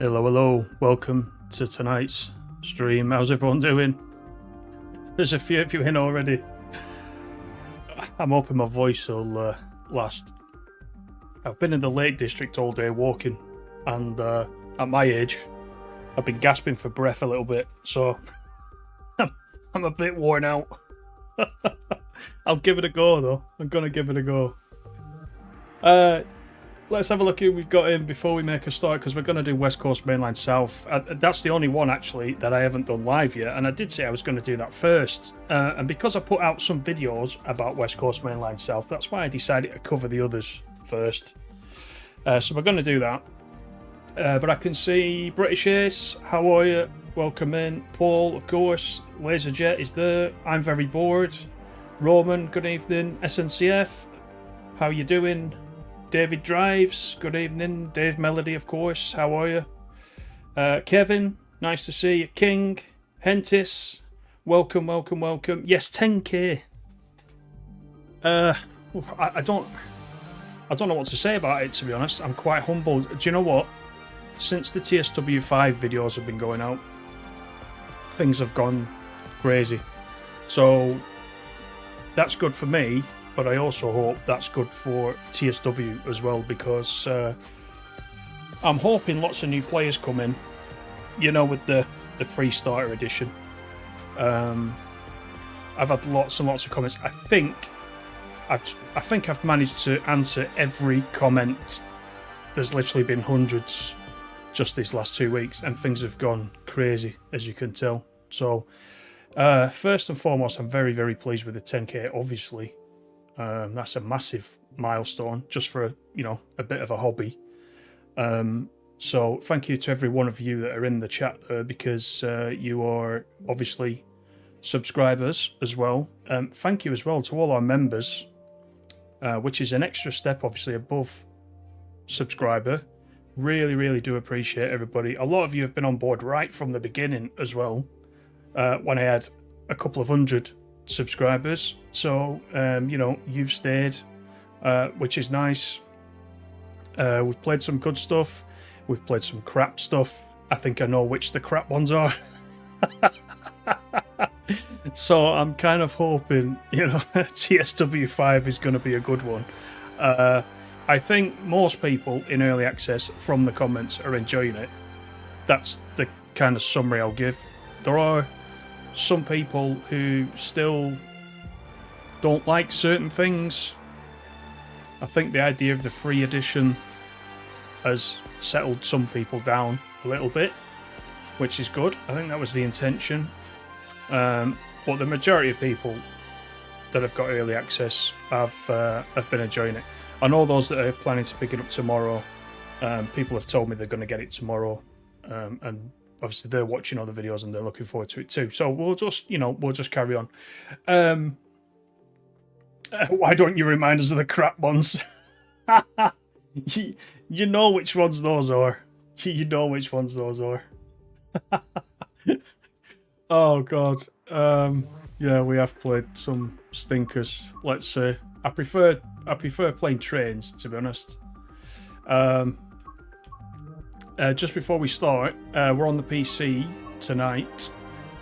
Hello, hello. Welcome to tonight's stream. How's everyone doing? There's a few of you in already. I'm hoping my voice will last. I've been in the Lake District all day walking, and at my age, I've been gasping for breath a little bit, so I'm a bit worn out. I'll give it a go, though. I'm going to give it a go. Let's have a look who we've got in before we make a start, because we're going to do West Coast Mainline South. That's the only one, actually, that I haven't done live yet, and I did say I was going to do that first. And because I put out some videos about West Coast Mainline South, that's why I decided to cover the others first. So we're going to do that. But I can see British Ace, how are you? Welcome in. Paul, of course. Laserjet is there. I'm very bored. Roman, good evening. SNCF, how you doing? David Drives, good evening. Dave Melody, of course, how are you? Kevin, nice to see you. King, Hentis, welcome, welcome, welcome. Yes, 10k. I don't know what to say about it, to be honest. I'm quite humbled. Do you know what? Since the TSW5 videos have been going out, things have gone crazy. So that's good for me. But I also hope that's good for TSW as well, because I'm hoping lots of new players come in, you know, with the free starter edition. I've had lots and lots of comments. I think I've managed to answer every comment. There's literally been hundreds just these last 2 weeks, and things have gone crazy, as you can tell. So first and foremost, I'm very, very pleased with the 10k, obviously. That's a massive milestone just for a bit of a hobby. So thank you to every one of you that are in the chat there, because you are obviously subscribers as well. Thank you as well to all our members, which is an extra step obviously above subscriber. Really, really do appreciate everybody. A lot of you have been on board right from the beginning as well, when I had a couple of hundred subscribers. So you've stayed, which is nice. We've played some good stuff, we've played some crap stuff. I think I know which the crap ones are. So I'm kind of hoping TSW5 is going to be a good one. I think most people in early access from the comments are enjoying it. That's the kind of summary I'll give. There are some people who still don't like certain things. I think the idea of the free edition has settled some people down a little bit, which is good. I think that was the intention. But the majority of people that have got early access have been enjoying it. I know those that are planning to pick it up tomorrow, people have told me they're going to get it tomorrow, and obviously they're watching all the videos and they're looking forward to it too. So we'll just carry on. Why don't you remind us of the crap ones? You know which ones those are. You know which ones those are. Oh God. Yeah, we have played some stinkers, let's say. I prefer playing trains, to be honest. Just before we start, we're on the PC tonight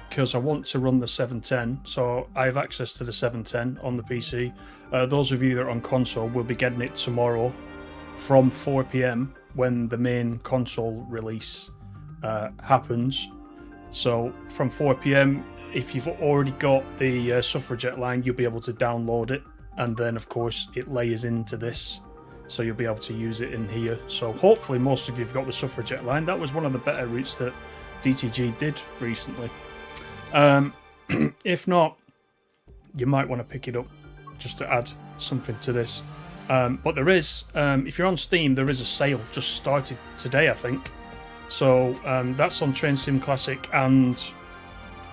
because I want to run the 710, so I have access to the 710 on the PC. Those of you that are on console will be getting it tomorrow from 4 PM when the main console release happens. So from 4 PM, if you've already got the Suffragette line, you'll be able to download it, and then of course it layers into this. So you'll be able to use it in here. So hopefully most of you have got the Suffragette line. That was one of the better routes that DTG did recently. If not, you might want to pick it up just to add something to this. But there is, if you're on Steam, there is a sale just started today, I think. So that's on Train Sim Classic and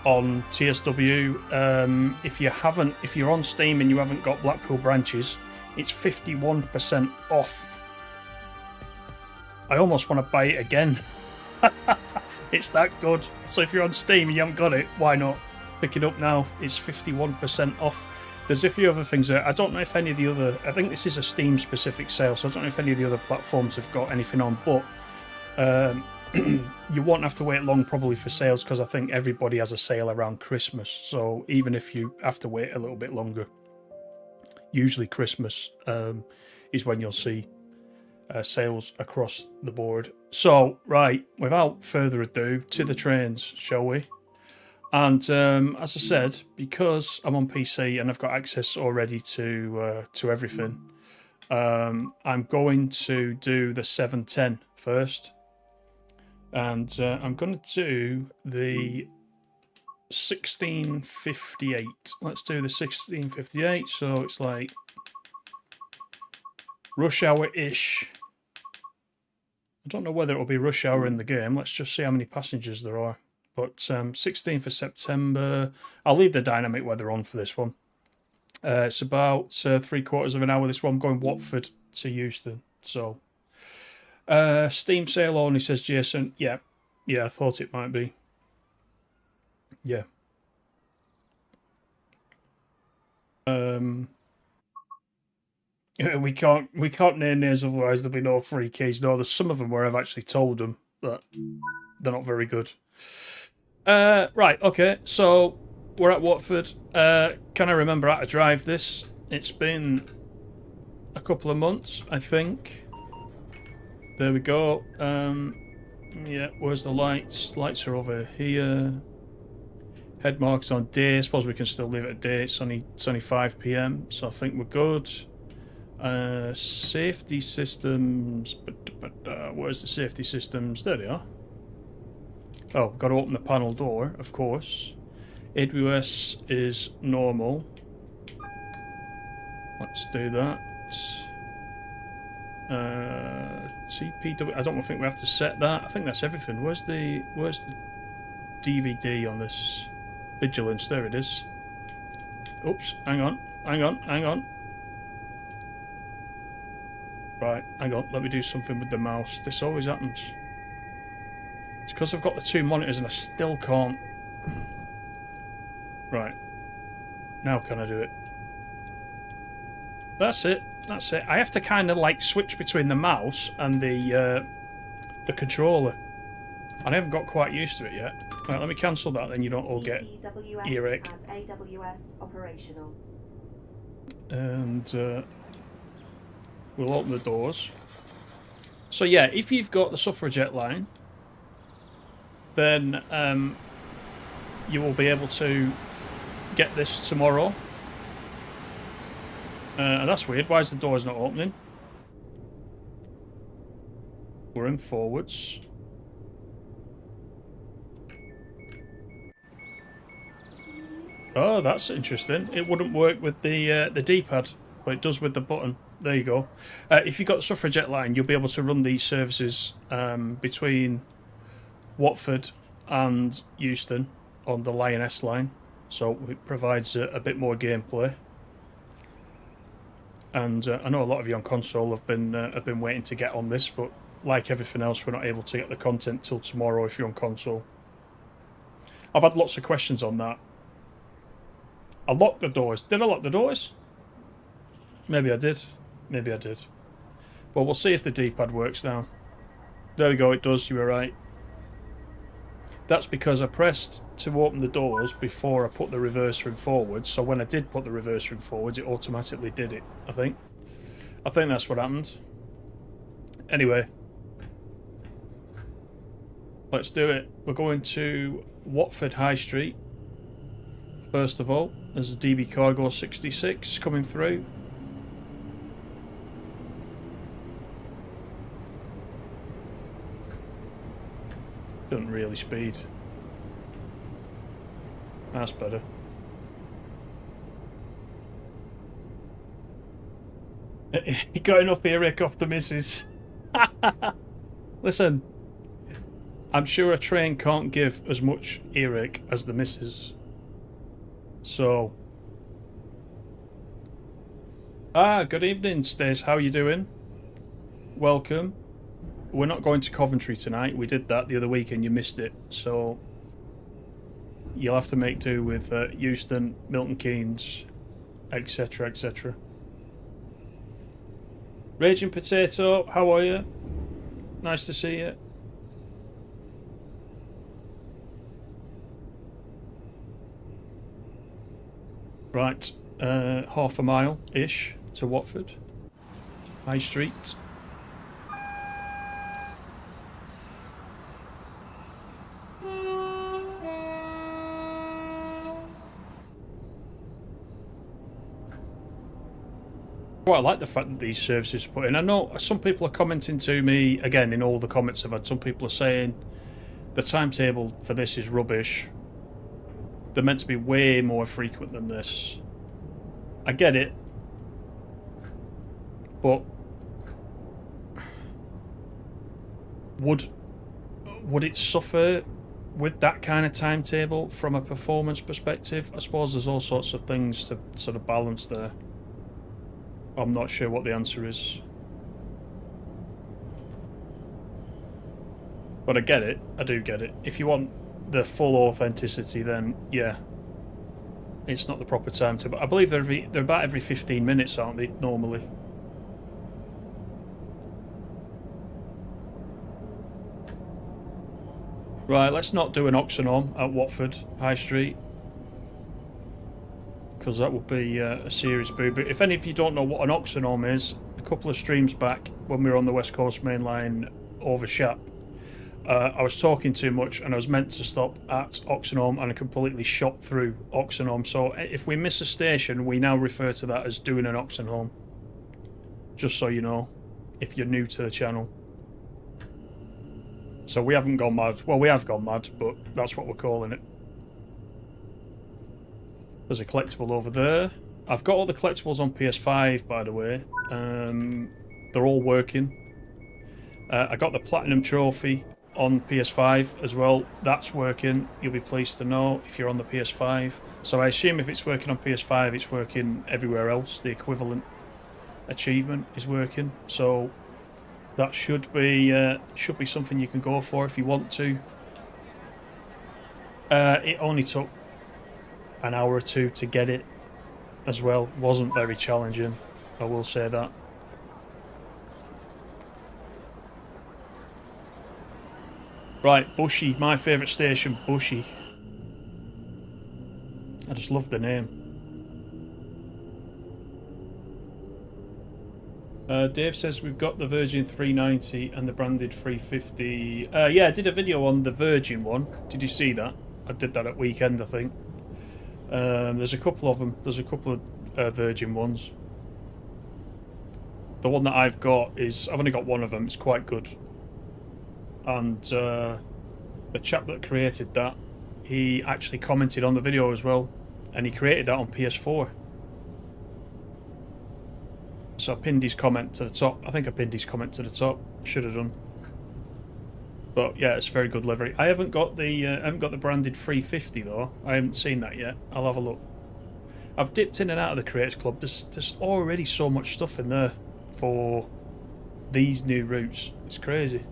on TSW. If you're on Steam and you haven't got Blackpool branches, it's 51% off. I almost want to buy it again. It's that good. So if you're on Steam and you haven't got it, why not pick it up now? It's 51% off. There's a few other things there. I don't know if any of the other... I think this is a Steam-specific sale, so I don't know if any of the other platforms have got anything on, but you won't have to wait long probably for sales, because I think everybody has a sale around Christmas. So even if you have to wait a little bit longer, usually Christmas is when you'll see sales across the board. So, right, without further ado, to the trains, shall we? And as I said, because I'm on PC and I've got access already to everything, I'm going to do the 710 first. And I'm going to do the 1658. Let's do the 1658. So it's like rush hour-ish. I don't know whether it'll be rush hour in the game. Let's just see how many passengers there are. But 16th of September. I'll leave the dynamic weather on for this one. It's about 3/4 of an hour. This one going Watford to Euston. So Steam sale only, says Jason. Yeah, I thought it might be. Yeah. We can't name names, otherwise there'll be no free keys. No, there's some of them where I've actually told them, but they're not very good. Right, okay, so we're at Watford. Can I remember how to drive this? It's been a couple of months, I think. There we go. Yeah, where's the lights? Lights are over here. Head marks on day. I suppose we can still leave it at day. It's only 5 PM, so I think we're good. Safety systems. Where's the safety systems? There they are. Oh, got to open the panel door, of course. AWS is normal. Let's do that. TPW. I don't think we have to set that. I think that's everything. Where's the DVD on this? Vigilance. There it is. Oops. Hang on. Right. Hang on. Let me do something with the mouse. This always happens. It's because I've got the two monitors and I still can't. Right. Now can I do it? That's it. I have to kind of like switch between the mouse and the controller, and I haven't got quite used to it yet. Right, let me cancel that, then you don't all get earache. And we'll open the doors. So yeah, if you've got the suffragette line, then you will be able to get this tomorrow. And that's weird. Why is the doors not opening? We're in forwards. Oh, that's interesting. It wouldn't work with the D-pad, but it does with the button. There you go. If you've got the suffragette line, you'll be able to run these services between Watford and Euston on the Lioness line, so it provides a bit more gameplay. And I know a lot of you on console have been waiting to get on this, but like everything else, we're not able to get the content till tomorrow if you're on console. I've had lots of questions on that. I locked the doors. Did I lock the doors? Maybe I did. Well, we'll see if the D-pad works now. There we go, it does, you were right. That's because I pressed to open the doors before I put the reverser in forward, so when I did put the reverser in forwards, it automatically did it, I think. I think that's what happened. Anyway. Let's do it. We're going to Watford High Street. First of all, there's a DB Cargo 66 coming through. Doesn't really speed. That's better. You got enough earache off the missus. Listen, I'm sure a train can't give as much earache as the missus. So, good evening, Stace. How are you doing? Welcome. We're not going to Coventry tonight. We did that the other week and you missed it. So, you'll have to make do with Euston, Milton Keynes, etc., etc. Raging Potato, how are you? Nice to see you. Right, half a mile-ish to Watford. High Street. Quite like the fact that these services are put in. I know some people are commenting to me, again, in all the comments I've had, some people are saying the timetable for this is rubbish. They're meant to be way more frequent than this. I get it. But would it suffer with that kind of timetable from a performance perspective? I suppose there's all sorts of things to sort of balance there. I'm not sure what the answer is. But I get it. I do get it. If you want the full authenticity, then yeah, it's not the proper timetable. I believe they're about every 15 minutes, aren't they, normally? Right, let's not do an Oxenham at Watford High Street, because that would be a serious boo. But if any of you don't know what an Oxenham is, a couple of streams back when we were on the West Coast Main Line over Shap, I was talking too much and I was meant to stop at Oxenham and I completely shot through Oxenham. So if we miss a station, we now refer to that as doing an Oxenham. Just so you know, if you're new to the channel. So we haven't gone mad. Well, we have gone mad, but that's what we're calling it. There's a collectible over there. I've got all the collectibles on PS5, by the way. They're all working. I got the Platinum Trophy on PS5 as well. That's working. You'll be pleased to know if you're on the PS5. So I assume if it's working on PS5, it's working everywhere else. The equivalent achievement is working. So that should be something you can go for if you want to. It only took an hour or two to get it as well. Wasn't very challenging, I will say that. Right, Bushy, my favourite station, Bushy. I just love the name. Dave says we've got the Virgin 390 and the branded 350. Yeah, I did a video on the Virgin one. Did you see that? I did that at weekend, I think. There's a couple of them. There's a couple of Virgin ones. The one that I've got is... I've only got one of them. It's quite good. And the chap that created that, he actually commented on the video as well. And he created that on PS4. So I pinned his comment to the top. I think I pinned his comment to the top. Should have done. But yeah, it's very good livery. I haven't got the branded 350 though. I haven't seen that yet. I'll have a look. I've dipped in and out of the Creators Club. There's already so much stuff in there for these new routes. It's crazy.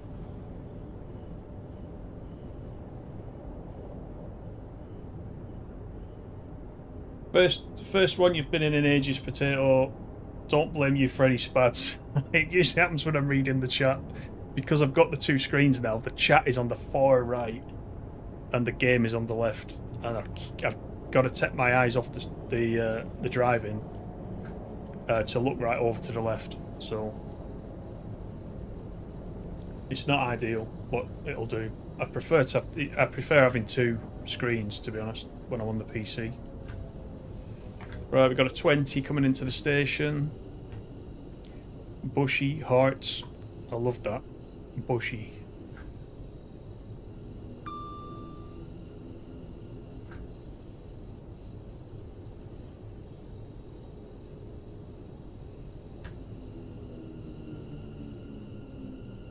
First one you've been in ages, Potato. Don't blame you for any spads. It usually happens when I'm reading the chat. Because I've got the two screens now, the chat is on the far right and the game is on the left. And I've got to take my eyes off the driving to look right over to the left. So it's not ideal, but it'll do. I prefer having two screens, to be honest, when I'm on the PC. Right, we've got a 20 coming into the station. Bushy, hearts. I love that. Bushy.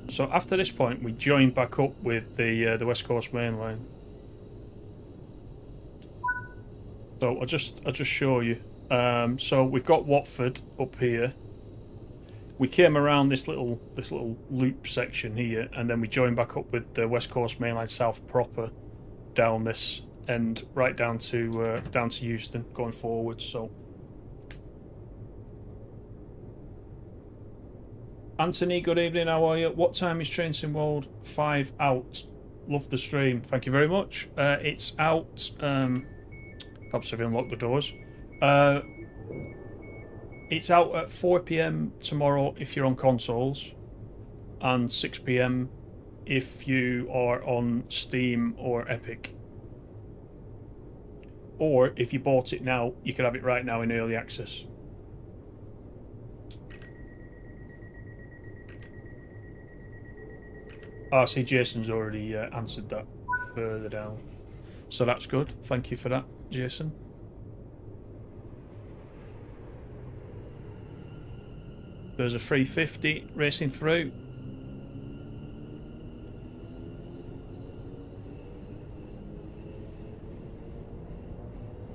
So after this point, we join back up with the West Coast Main Line. So I'll just show you. So we've got Watford up here. We came around this little loop section here, and then we joined back up with the West Coast Main Line South proper down this end, right down to Euston, going forward. So, Anthony, good evening. How are you? What time is Trainson World 5 out? Love the stream. Thank you very much. It's out. Perhaps I've unlocked the doors. It's out at 4 PM tomorrow if you're on consoles, and 6 PM if you are on Steam or Epic. Or if you bought it now, you can have it right now in early access. I see Jason's already answered that further down. So that's good. Thank you for that, Jason. There's a 350 racing through.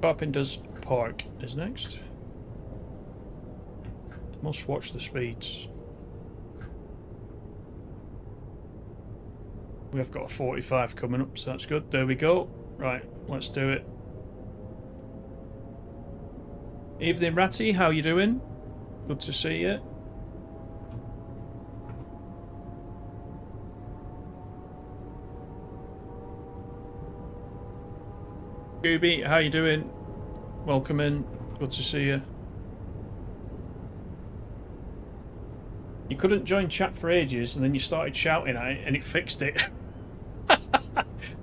Carpenter's Park is next. Must watch the speeds. We have got a 45 coming up, so that's good. There we go. Right, let's do it. Evening, Ratty. How you doing? Good to see you. Gooby, how you doing? Welcome in. Good to see you. You couldn't join chat for ages, and then you started shouting at it, and it fixed it.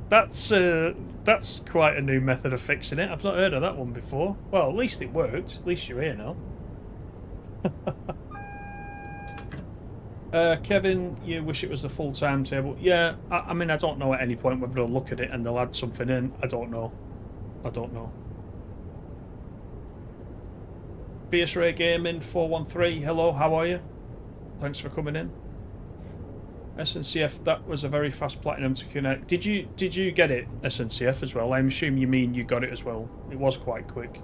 That's quite a new method of fixing it. I've not heard of that one before. Well, at least it worked. At least you're here now. Kevin, you wish it was the full timetable. Yeah, I mean, I don't know at any point whether they'll look at it and they'll add something in. I don't know. I don't know. BS Ray Gaming 413. Hello, how are you? Thanks for coming in. SNCF, that was a very fast platinum to connect. Did you get it, SNCF, as well? I'm assuming you mean you got it as well. It was quite quick.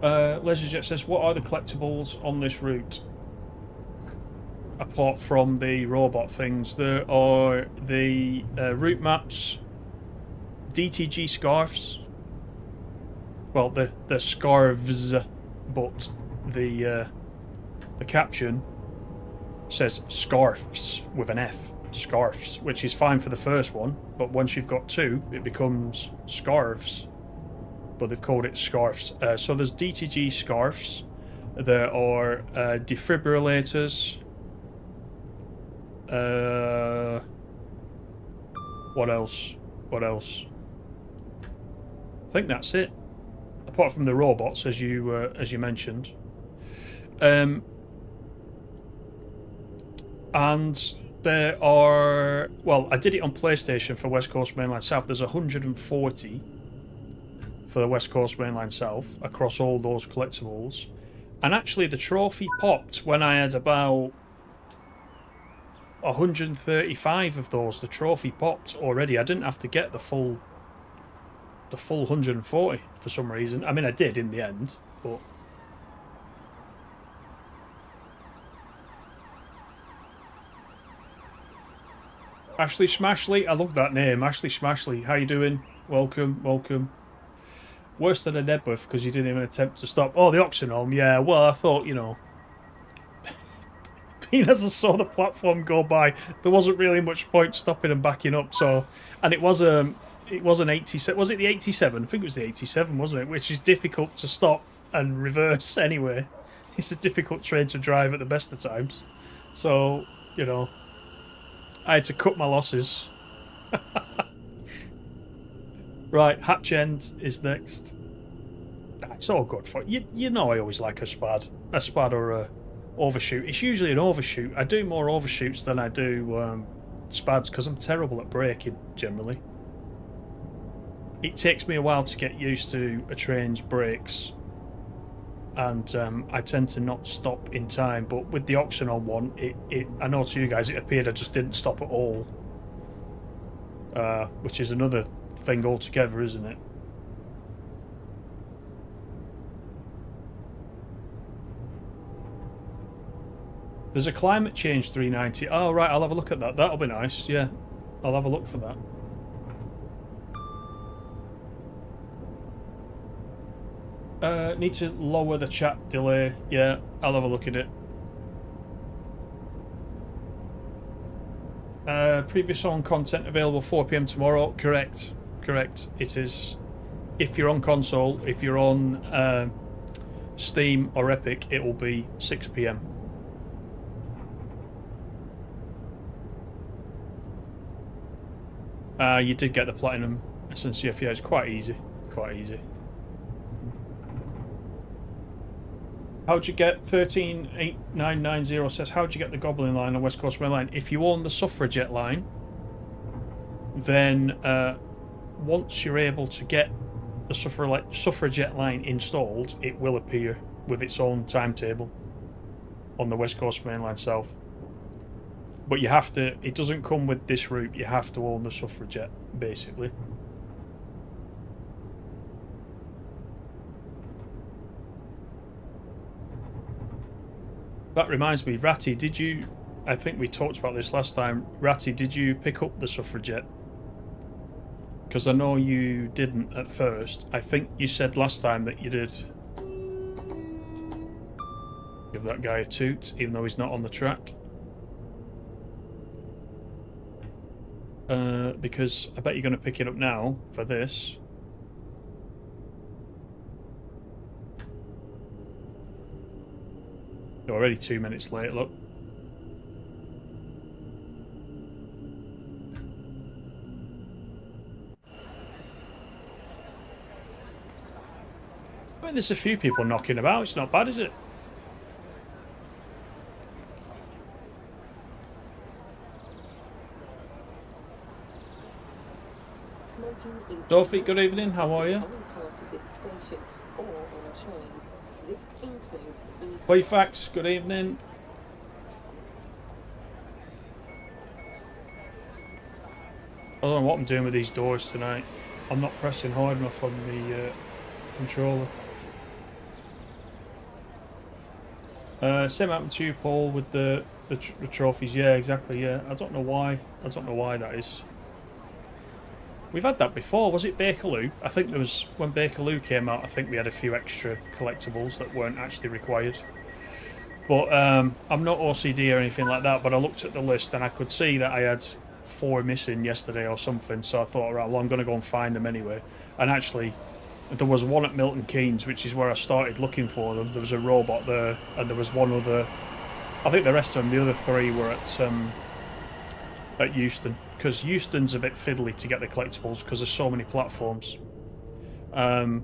LeisureJet says, what are the collectibles on this route? Apart from the robot things, there are the route maps, DTG scarves. Well, the scarves, but the caption says scarfs with an F, scarfs, which is fine for the first one, but once you've got two, it becomes scarves. But they've called it scarfs. So there's DTG scarfs. There are defibrillators. What else? I think that's it. Apart from the robots, as you mentioned. And there are... Well, I did it on PlayStation for West Coast Mainline South. There's 140 for the West Coast Mainline South across all those collectibles. And actually the trophy popped when I had about 135 of those. The trophy popped already. I didn't have to get the full 140 for some reason. I mean, I did in the end, but... Ashley Smashley, I love that name. Ashley Smashley, how you doing? Welcome. Worse than a Nebworth because you didn't even attempt to stop. Oh, the Oxenholm, yeah. Well, I thought, you know, being as I saw the platform go by, there wasn't really much point stopping and backing up. So, and it was an 87. Was it the 87? I think it was the 87, wasn't it? Which is difficult to stop and reverse anyway. It's a difficult train to drive at the best of times. So, you know, I had to cut my losses. Right, Hatch End is next. It's all good for you. You know I always like a spad or a overshoot. It's usually an overshoot. I do more overshoots than I do spads because I'm terrible at braking generally. It takes me a while to get used to a train's brakes, and I tend to not stop in time. But with the Oxenholm one, I know to you guys it appeared I just didn't stop at all, which is another thing altogether, isn't it? There's a climate change 390. Oh right, I'll have a look at that. That'll be nice. Yeah, I'll have a look for that. Need to lower the chat delay. Yeah, I'll have a look at it. Previous on content available 4 PM tomorrow. Correct. Correct. It is. If you're on console, if you're on Steam or Epic, it will be 6 p.m. You did get the platinum SNCF. Yeah, it's quite easy. Quite easy. How'd you get 138990 says, how'd you get the Goblin line on West Coast Main Line? If you own the Suffragette line, then once you're able to get the Suffragette line installed, it will appear with its own timetable on the West Coast Main Line South. But you have to, it doesn't come with this route, you have to own the Suffragette, basically. That reminds me, Ratty, did you, I think we talked about this last time, Ratty, did you pick up the Suffragette? Because I know you didn't at first. I think you said last time that you did. Give that guy a toot, even though he's not on the track. Because I bet you're going to pick it up now for this. You're already 2 minutes late, look. I mean, there's a few people knocking about. It's not bad, is it? Sophie, good evening. How are you? Playfax, good evening. I don't know what I'm doing with these doors tonight. I'm not pressing hard enough on the controller. Same happened to you, Paul, with the trophies. Yeah, exactly. Yeah, I don't know why. I don't know why that is. We've had that before. Was it Bakerloo? I think there was, when Bakerloo came out, I think we had a few extra collectibles that weren't actually required. But I'm not OCD or anything like that, but I looked at the list and I could see that I had 4 missing yesterday or something, so I thought, right, well, I'm going to go and find them anyway. And actually, there was one at Milton Keynes, which is where I started looking for them. There was a robot there, and there was one other. I think the rest of them, the other 3 were at Euston, because Euston's a bit fiddly to get the collectibles because there's so many platforms. But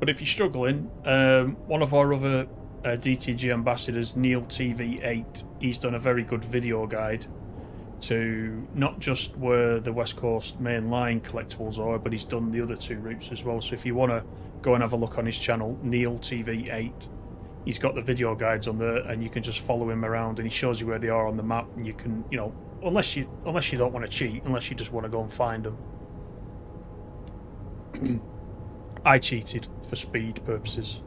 if you're struggling, one of our other DTG ambassadors, Neil TV8, he's done a very good video guide to not just where the West Coast Main Line collectibles are, but he's done the other 2 routes as well. So if you want to go and have a look on his channel, Neil TV8, he's got the video guides on there, and you can just follow him around, and he shows you where they are on the map, and you can, you know, unless you don't want to cheat, unless you just want to go and find them. I cheated for speed purposes.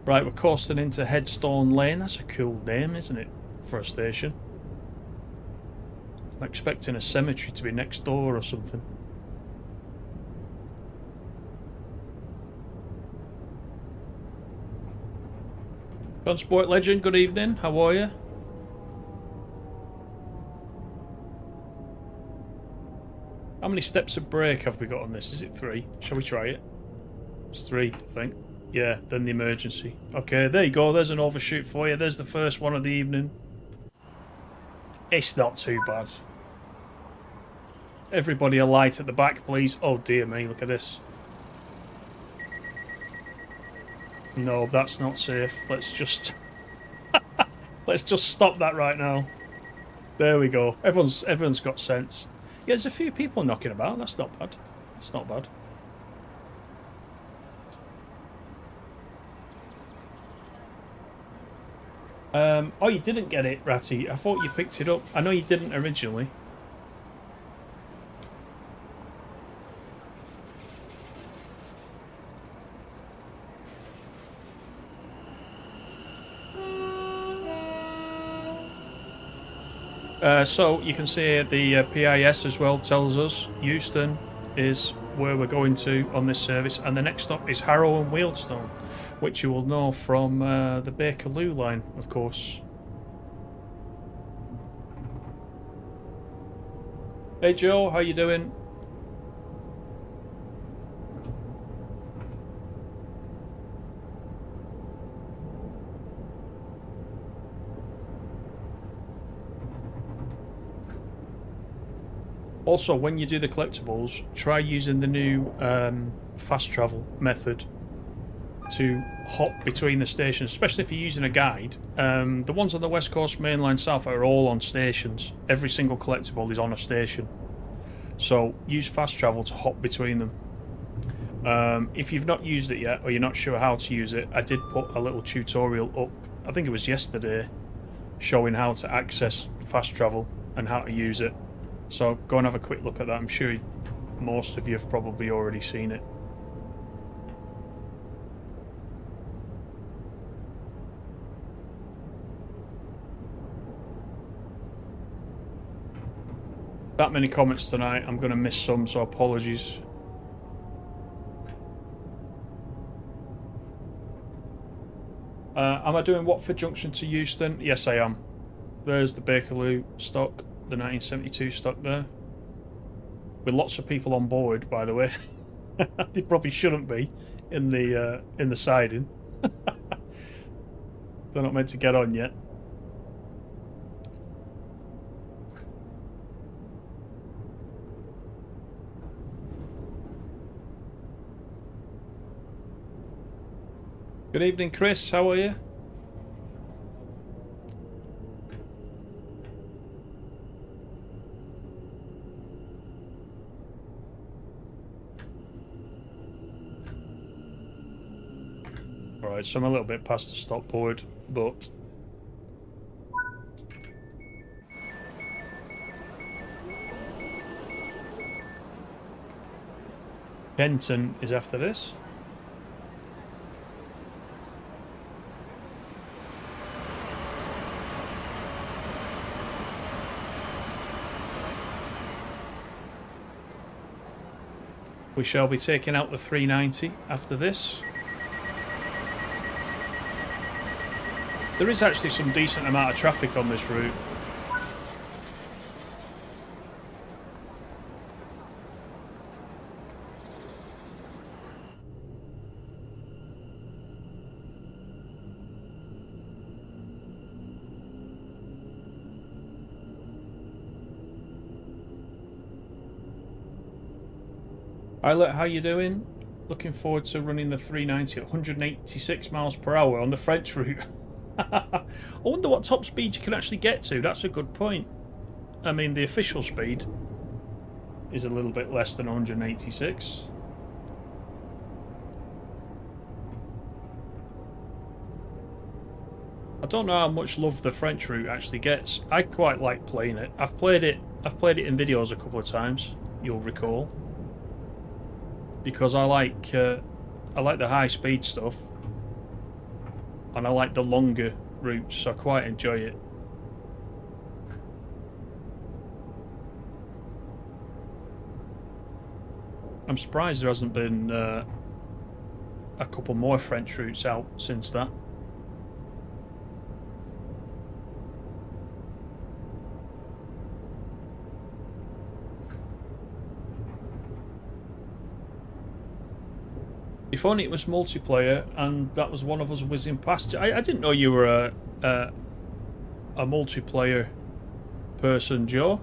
Right, we're coasting into Headstone Lane. That's a cool name, isn't it, for a station? I'm expecting a cemetery to be next door or something. Transport Legend, good evening. How are you? How many steps of brake have we got on this? Is it 3? Shall we try it? It's 3, I think. Yeah, then the emergency. Okay, there you go. There's an overshoot for you. There's the first one of the evening. It's not too bad. Everybody a light at the back, please. Oh, dear me. Look at this. No, that's not safe. Let's just... Let's just stop that right now. There we go. Everyone's got sense. Yeah, there's a few people knocking about. That's not bad. It's not bad. Oh, you didn't get it, Ratty. I thought you picked it up. I know you didn't originally. So you can see the PIS as well tells us Euston is where we're going to on this service, and the next stop is Harrow and Wealdstone, which you will know from the Bakerloo line, of course. Hey Joe, how you doing? Also, when you do the collectibles, try using the new fast travel method to hop between the stations, especially if you're using a guide. The ones on the West Coast Main Line South are all on stations. Every single collectible is on a station. So use fast travel to hop between them. If you've not used it yet, or you're not sure how to use it, I did put a little tutorial up, I think it was yesterday, showing how to access fast travel and how to use it. So go and have a quick look at that. I'm sure most of you have probably already seen it. That many comments tonight, I'm going to miss some, so apologies. Am I doing Watford Junction to Euston? Yes, I am. There's the Bakerloo stock, the 1972 stock there. With lots of people on board, by the way. They probably shouldn't be in the siding. They're not meant to get on yet. Good evening, Chris. How are you? Alright, so I'm a little bit past the stop board, but Kenton is after this. We shall be taking out the 390 after this. There is actually some decent amount of traffic on this route. Islet, how you doing? Looking forward to running the 390 at 186 miles per hour on the French route. I wonder what top speed you can actually get to. That's a good point. I mean, the official speed is a little bit less than 186. I don't know how much love the French route actually gets. I quite like playing it. I've played it in videos a couple of times, you'll recall. Because I like the high speed stuff, and I like the longer routes, so I quite enjoy it. I'm surprised there hasn't been a couple more French routes out since that. If only it was multiplayer and that was one of us whizzing past. I didn't know you were a multiplayer person, Joe.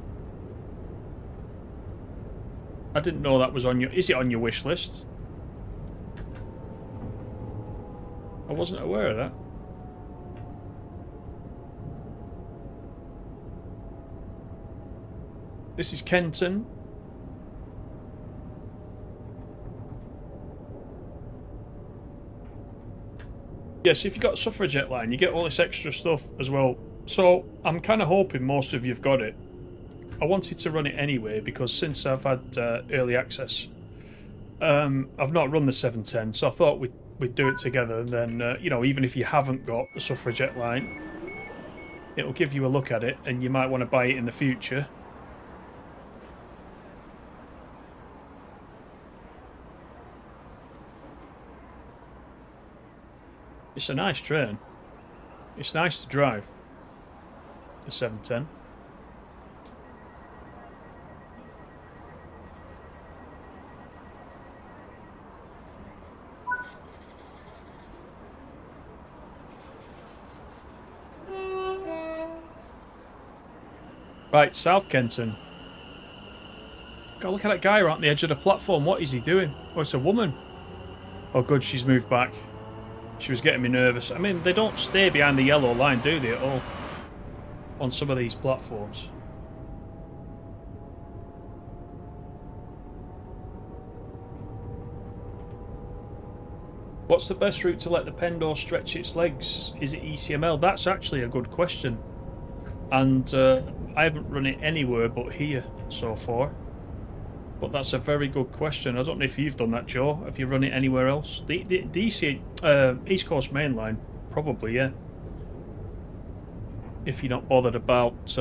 I didn't know that was on your... Is it on your wish list? I wasn't aware of that. This is Kenton. Yes, if you've got suffragette line, you get all this extra stuff as well. So I'm kind of hoping most of you've got it. I wanted to run it anyway because since I've had early access, I've not run the 710, so I thought we'd do it together. And then, you know, even if you haven't got the suffragette line, it'll give you a look at it, and you might want to buy it in the future. It's a nice train. It's nice to drive, the 710. Right, South Kenton. God, look at that guy right on the edge of the platform. What is he doing? Oh, it's a woman. Oh, good, she's moved back. She was getting me nervous. I mean, they don't stay behind the yellow line, do they, at all? On some of these platforms. What's the best route to let the Pendor stretch its legs? Is it ECML? That's actually a good question. And I haven't run it anywhere but here so far. But that's a very good question. I don't know if you've done that, Joe. Have you run it anywhere else? The East Coast Main Line, probably, yeah. If you're not bothered about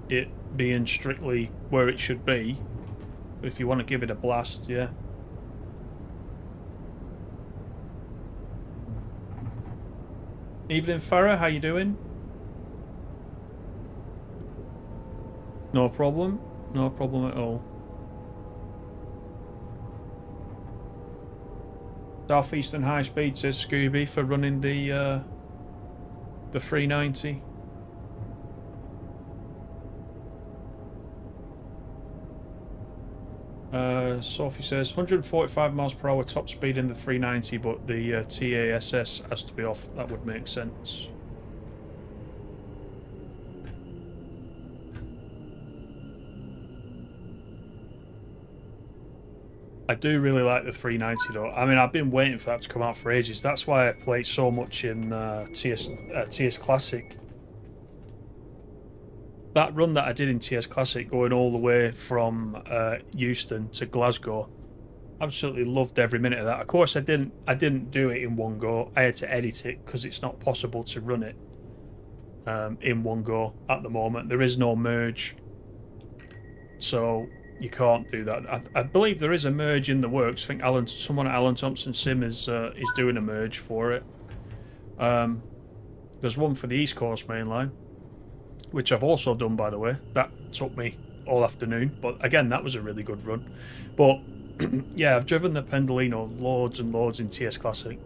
it being strictly where it should be. But if you want to give it a blast, yeah. Evening, Farah. How you doing? No problem. No problem at all. Southeastern High Speed, says Scooby, for running the 390. Sophie says 145 miles per hour top speed in the 390, but the TASS has to be off. That would make sense. I do really like the 390 though. I mean, I've been waiting for that to come out for ages. That's why I played so much in TS Classic. That run that I did in TS Classic, going all the way from Euston to Glasgow, absolutely loved every minute of that. Of course, I didn't do it in one go. I had to edit it because it's not possible to run it in one go at the moment. There is no merge, so you can't do that. I believe there is a merge in the works. I think someone at Alan Thompson Sim is doing a merge for it. There's one for the East Coast Main Line, which I've also done, by the way. That took me all afternoon, but again, that was a really good run. But yeah, I've driven the Pendolino loads and loads in TS Classic,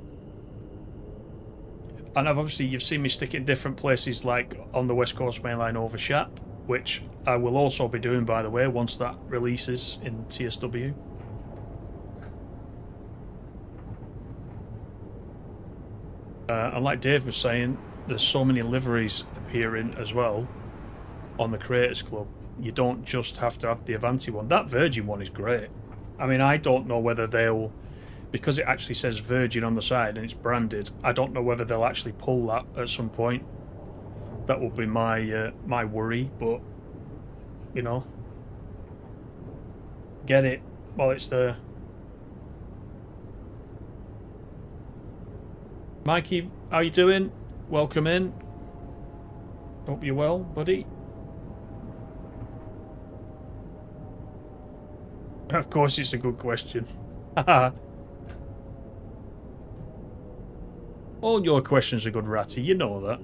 and you've seen me stick it in different places, like on the West Coast Main Line over Shap, which I will also be doing, by the way, once that releases in TSW. And like Dave was saying, there's so many liveries appearing as well on the Creators Club. You don't just have to have the Avanti one. That Virgin one is great. I mean, I don't know whether they'll, because it actually says Virgin on the side and it's branded, I don't know whether they'll actually pull that at some point. That will be my worry, but you know, get it while it's there. Mikey, how you doing? Welcome in. Hope you're well, buddy. Of course, it's a good question. All your questions are good, Ratty. You know that.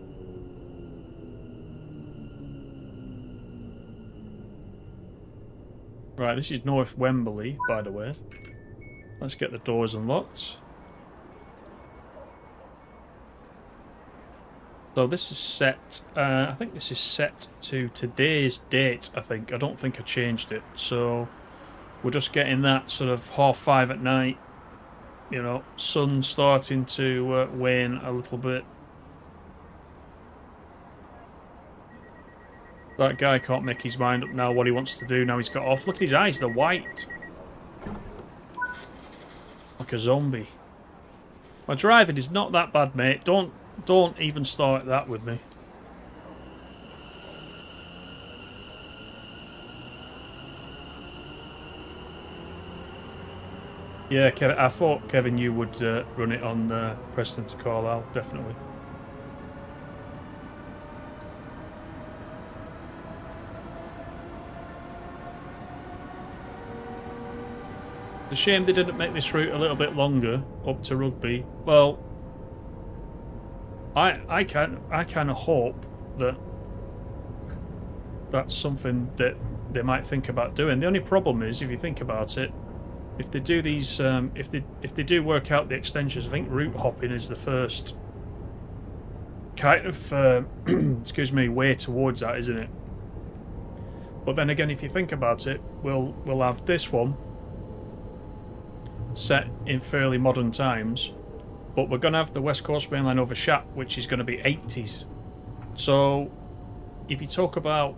Right, this is North Wembley, by the way. Let's get the doors unlocked. So this is set, I think this is set to today's date, I think. I don't think I changed it. So we're just getting that sort of 5:30 at night. You know, sun starting to wane a little bit. That guy can't make his mind up now what he wants to do. Now he's got off. Look at his eyes, they're white. Like a zombie. My driving is not that bad, mate. Don't even start that with me. Yeah, Kevin, I thought, Kevin, you would run it on Preston to Carlisle, definitely. It's a shame they didn't make this route a little bit longer up to Rugby. Well, I kind of hope that that's something that they might think about doing. The only problem is, if you think about it, if they do these, if they do work out the extensions, I think route hopping is the first kind of excuse me, way towards that, isn't it? But then again, if you think about it, we'll have this one set in fairly modern times, but we're going to have the West Coast Main Line over Shat, which is going to be 80s. So if you talk about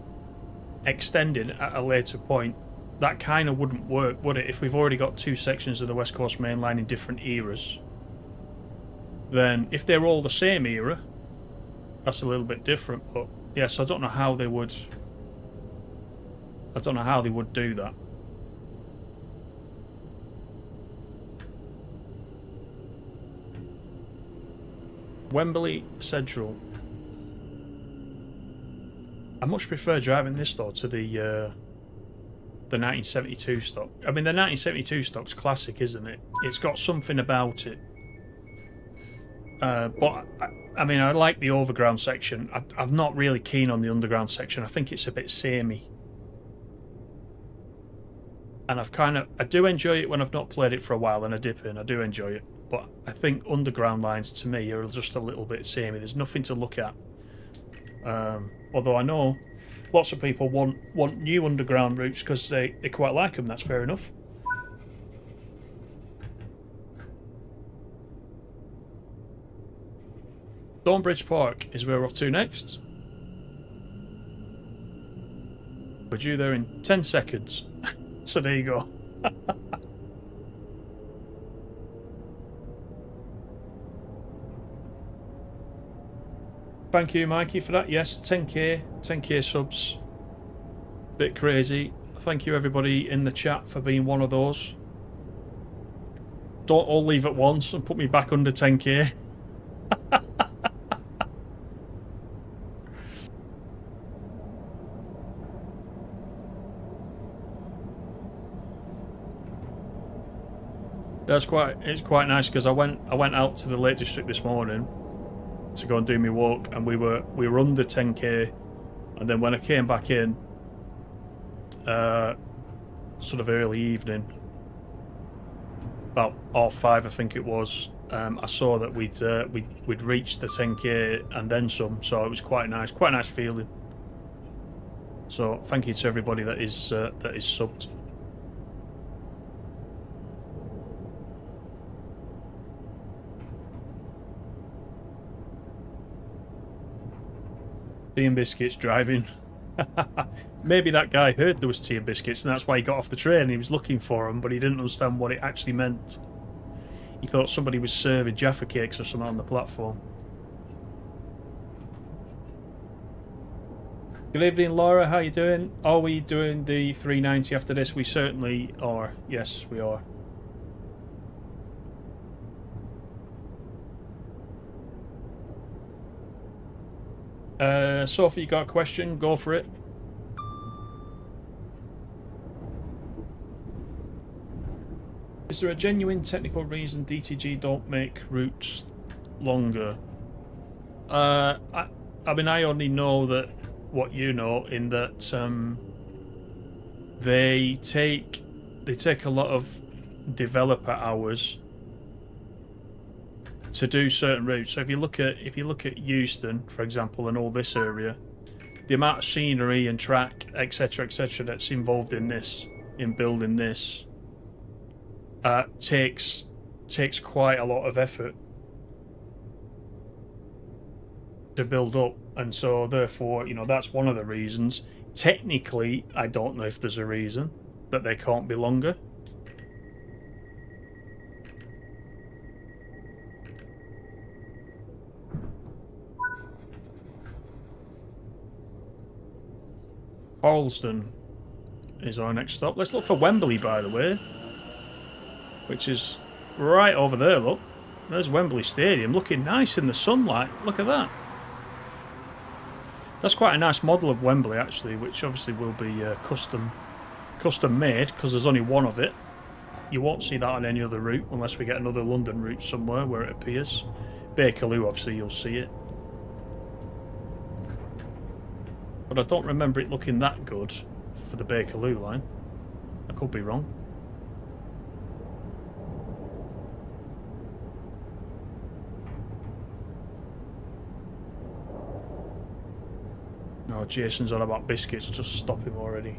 extending at a later point, that kind of wouldn't work, would it? If we've already got two sections of the West Coast Main Line in different eras, then if they're all the same era, that's a little bit different. But yes, I don't know how they would. I don't know how they would do that. Wembley Central. I much prefer driving this though to the 1972 stock. I mean, the 1972 stock's classic, isn't it? It's got something about it. But I mean, I like the overground section. I'm not really keen on the underground section. I think it's a bit samey. And I do enjoy it when I've not played it for a while and I dip in. I do enjoy it. But I think underground lines to me are just a little bit samey. There's nothing to look at. Although I know lots of people want new underground routes because they quite like them. That's fair enough. Thornbridge Park is where we're off to next. We're due there in 10 seconds. So there you go. Thank you, Mikey, for that. Yes, 10k subs. Bit crazy. Thank you, everybody in the chat, for being one of those. Don't all leave at once and put me back under 10k. It's quite nice because I went out to the Lake District this morning to go and do my walk, and we were under 10k, and then when I came back in, sort of early evening, about 5:30 I think it was, I saw that we'd reached the 10k and then some, so it was quite nice feeling. So thank you to everybody that is subbed. Tea and biscuits driving. Maybe that guy heard there was tea and biscuits and that's why he got off the train and he was looking for them, but he didn't understand what it actually meant. He thought somebody was serving Jaffa cakes or something on the platform. Good evening, Laura. How you doing? Are we doing the 390 after this? We certainly are. Yes, we are. Sophie, you got a question? Go for it. Is there a genuine technical reason DTG don't make routes longer? I mean, I only know that what you know, in that they take a lot of developer hours to do certain routes. So if you look at Euston, for example, and all this area, the amount of scenery and track, etc., that's involved in building this, takes quite a lot of effort to build up, and so therefore, you know, that's one of the reasons. Technically, I don't know if there's a reason that they can't be longer. Harlesden is our next stop. Let's look for Wembley, by the way, which is right over there. Look, there's Wembley Stadium, looking nice in the sunlight. Look at that. That's quite a nice model of Wembley, actually, which obviously will be custom made, because there's only one of it. You won't see that on any other route unless we get another London route somewhere where it appears. Bakerloo, obviously, you'll see it. But I don't remember it looking that good for the Bakerloo line. I could be wrong. Oh, Jason's on about biscuits. Just stop him already.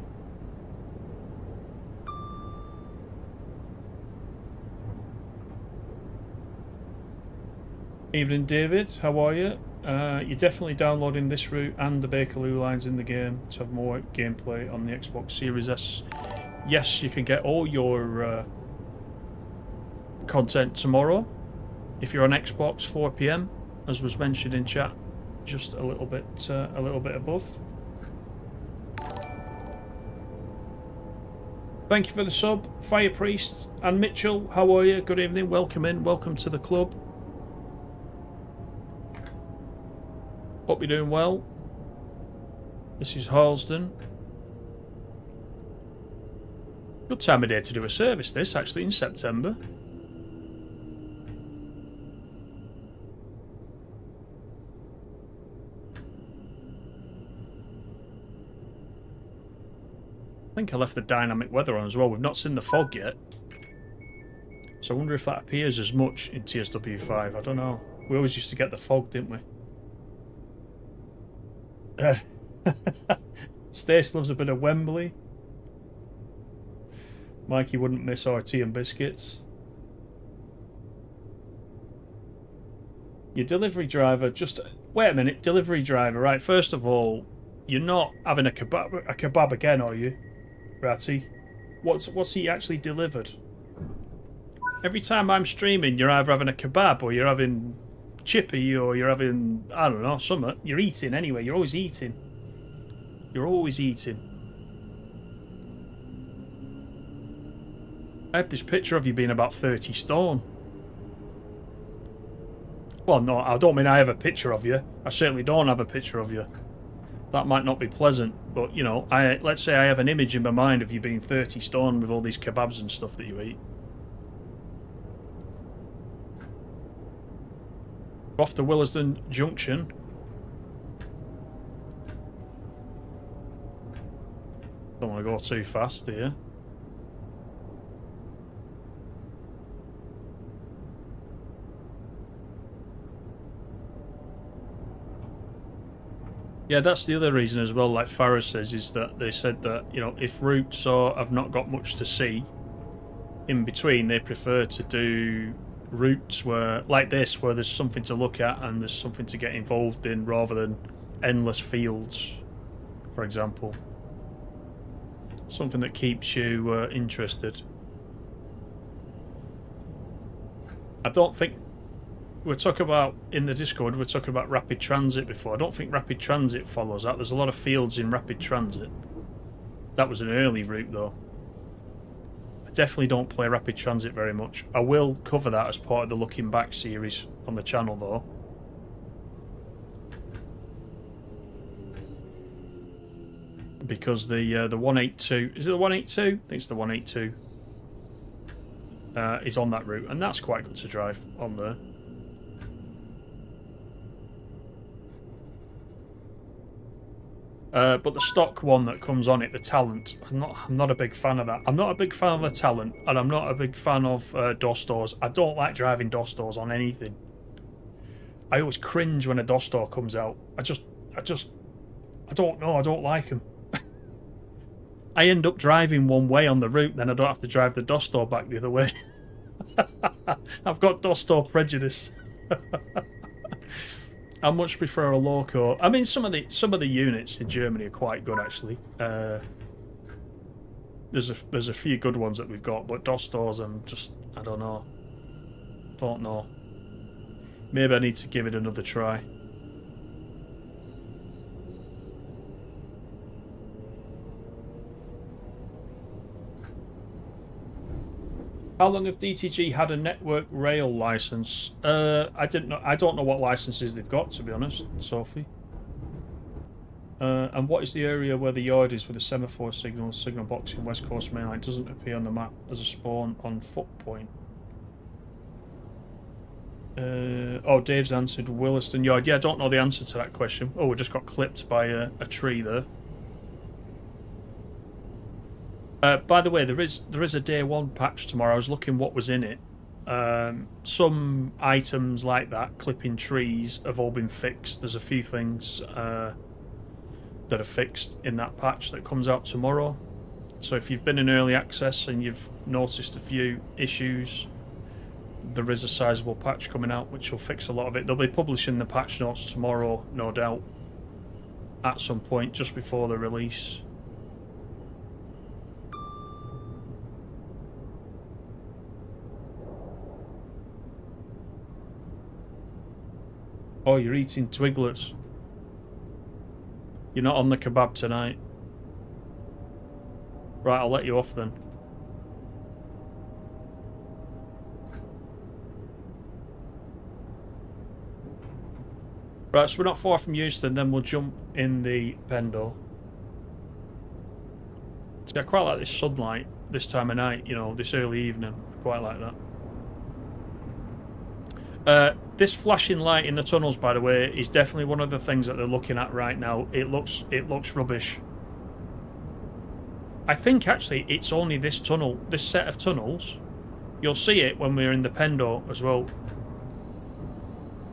Evening, David. How are you? You're definitely downloading this route and the Bakerloo lines in the game to have more gameplay on the Xbox Series S. Yes, you can get all your content tomorrow if you're on Xbox 4 PM, as was mentioned in chat, just a little bit above. Thank you for the sub, Fire Priest and Mitchell. How are you? Good evening. Welcome in. Welcome to the club. Hope you're doing well. This is Harlesden. Good time of day to do a service, this, actually, in September. I think I left the dynamic weather on as well. We've not seen the fog yet. So I wonder if that appears as much in TSW5. I don't know. We always used to get the fog, didn't we? Stace loves a bit of Wembley. Mikey wouldn't miss our tea and biscuits. Your delivery driver just... Wait a minute, delivery driver, right, first of all, you're not having a kebab again, are you, Ratty? What's he actually delivered? Every time I'm streaming, you're either having a kebab or you're having chippy or you're having, I don't know, something. You're eating anyway. You're always eating. You're always eating. I have this picture of you being about 30 stone. Well, no, I don't mean I have a picture of you. I certainly don't have a picture of you. That might not be pleasant, but, you know, let's say I have an image in my mind of you being 30 stone with all these kebabs and stuff that you eat. Off to Willesden Junction. Don't want to go too fast here. Yeah, that's the other reason as well, like Farah says, is that they said that, you know, if routes have not got much to see in between, they prefer to do routes where, like this, where there's something to look at and there's something to get involved in rather than endless fields, for example. Something that keeps you interested. I don't think we're talking about, in the Discord, we're talking about rapid transit before. I don't think rapid transit follows that. There's a lot of fields in rapid transit. That was an early route though. Definitely don't play rapid transit very much. I will cover that as part of the Looking Back series on the channel though. Because the 182, is it the 182? I think it's the 182. Is on that route, and that's quite good to drive on there. But the stock one that comes on it, the Talent, I'm not a big fan of that. I'm not a big fan of the Talent, and I'm not a big fan of Dostors. I don't like driving Dostors on anything. I always cringe when a Dostor comes out. I don't know. I don't like them. I end up driving one way on the route, then I don't have to drive the Dostor back the other way. I've got Dostor prejudice. I much prefer a loco. I mean, some of the units in Germany are quite good actually. There's a few good ones that we've got, but Dostors, I don't know. Don't know. Maybe I need to give it another try. How long have DTG had a network rail license? I don't know what licenses they've got, to be honest, Sophie. And what is the area where the yard is with the semaphore signal box in West Coast Mainline? It doesn't appear on the map as a spawn on Foot Point. Oh, Dave's answered Williston Yard. Yeah, I don't know the answer to that question. Oh, we just got clipped by a tree there. By the way, there is a day one patch tomorrow. I was looking what was in it. Some items like that, clipping trees, have all been fixed. There's a few things that are fixed in that patch that comes out tomorrow. So if you've been in early access and you've noticed a few issues, there is a sizable patch coming out which will fix a lot of it. They'll be publishing the patch notes tomorrow, no doubt, at some point just before the release. Oh, you're eating Twiglets. You're not on the kebab tonight. Right, I'll let you off then. Right, so we're not far from Euston, then we'll jump in the Pendo. See, I quite like this sunlight this time of night, you know, this early evening. I quite like that. This flashing light in the tunnels, by the way, is definitely one of the things that they're looking at right now. It looks rubbish. I think actually it's only this tunnel, this set of tunnels. You'll see it when we're in the Pendo as well.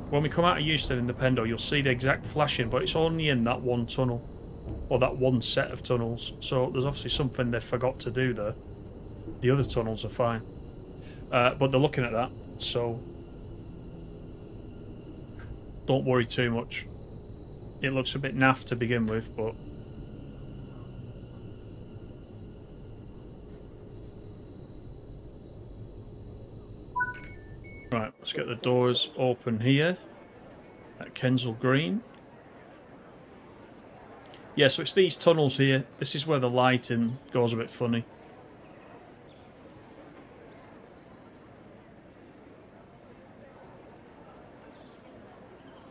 When we come out of Euston in the Pendo, you'll see the exact flashing, but it's only in that one tunnel, or that one set of tunnels. So there's obviously something they forgot to do there. The other tunnels are fine, but they're looking at that, so don't worry too much. It looks a bit naff to begin with, but right, let's get the doors open here at Kensal Green. Yeah, so it's these tunnels here. This is where the lighting goes a bit funny.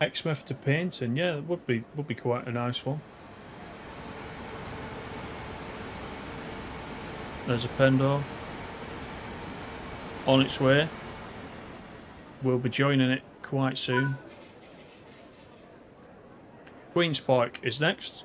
Exmouth to Painting, yeah, it would be quite a nice one. There's a Pendo on its way. We'll be joining it quite soon. Queen's Park is next.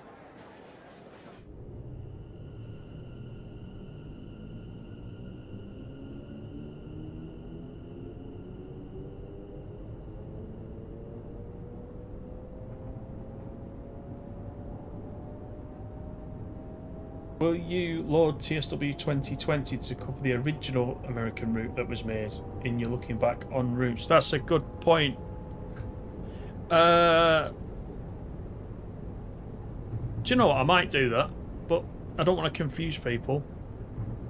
Will you load TSW 2020 to cover the original American route that was made in your looking back on routes? That's a good point. Do you know what? I might do that, but I don't want to confuse people,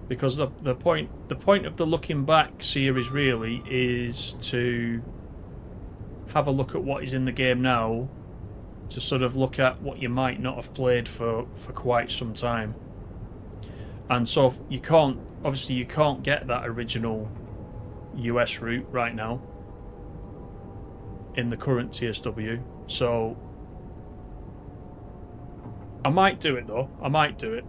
because the point of the looking back series really is to have a look at what is in the game now, to sort of look at what you might not have played for quite some time. And so you can't, obviously you can't get that original US route right now in the current TSW. So I might do it though. I might do it.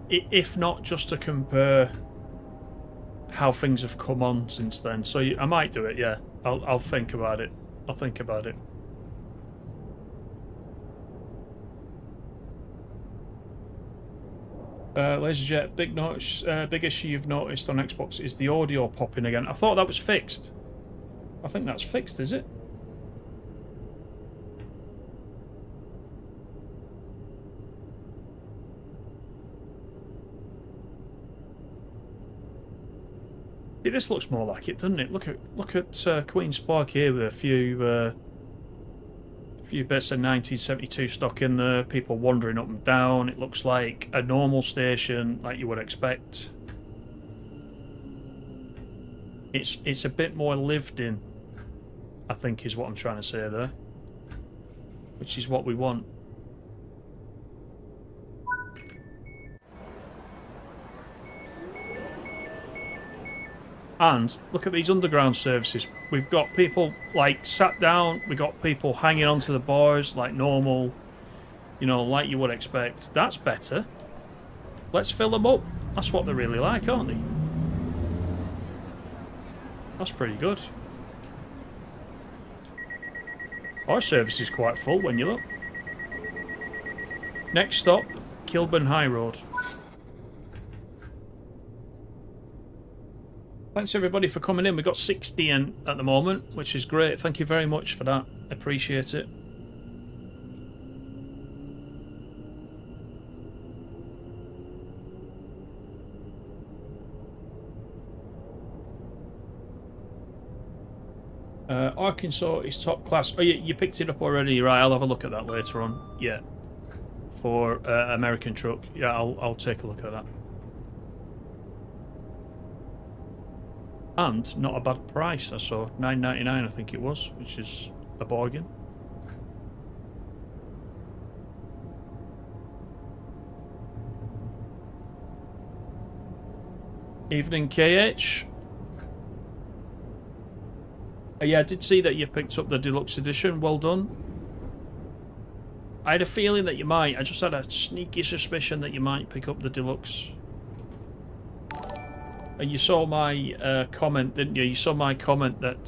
If not just to compare how things have come on since then. So I might do it, yeah. I'll think about it. I'll think about it. LaserJet, big issue you've noticed on Xbox is the audio popping again. I thought that was fixed. I think that's fixed, is it? This looks more like it, doesn't it? Look at Queen's Park here with a few bits of 1972 stock in there, people wandering up and down. It looks like a normal station, like you would expect. It's a bit more lived in, I think, is what I'm trying to say there, which is what we want. And look at these underground services. We've got people like sat down, we've got people hanging onto the bars like normal, you know, like you would expect. That's better. Let's fill them up. That's what they're really like, aren't they? That's pretty good. Our service is quite full when you look. Next stop, Kilburn High Road. Thanks everybody for coming in. We've got 60 in at the moment, which is great. Thank you very much for that. Appreciate it. Arkansas is top class. Oh, you picked it up already, right? I'll have a look at that later on. Yeah, for American truck. Yeah, I'll take a look at that. And not a bad price. I saw $9.99, I think it was, which is a bargain. Evening, KH. Yeah, I did see that you picked up the deluxe edition. Well done. I had a feeling that you might. I just had a sneaky suspicion that you might pick up the deluxe. And you saw my comment, didn't you? You saw my comment that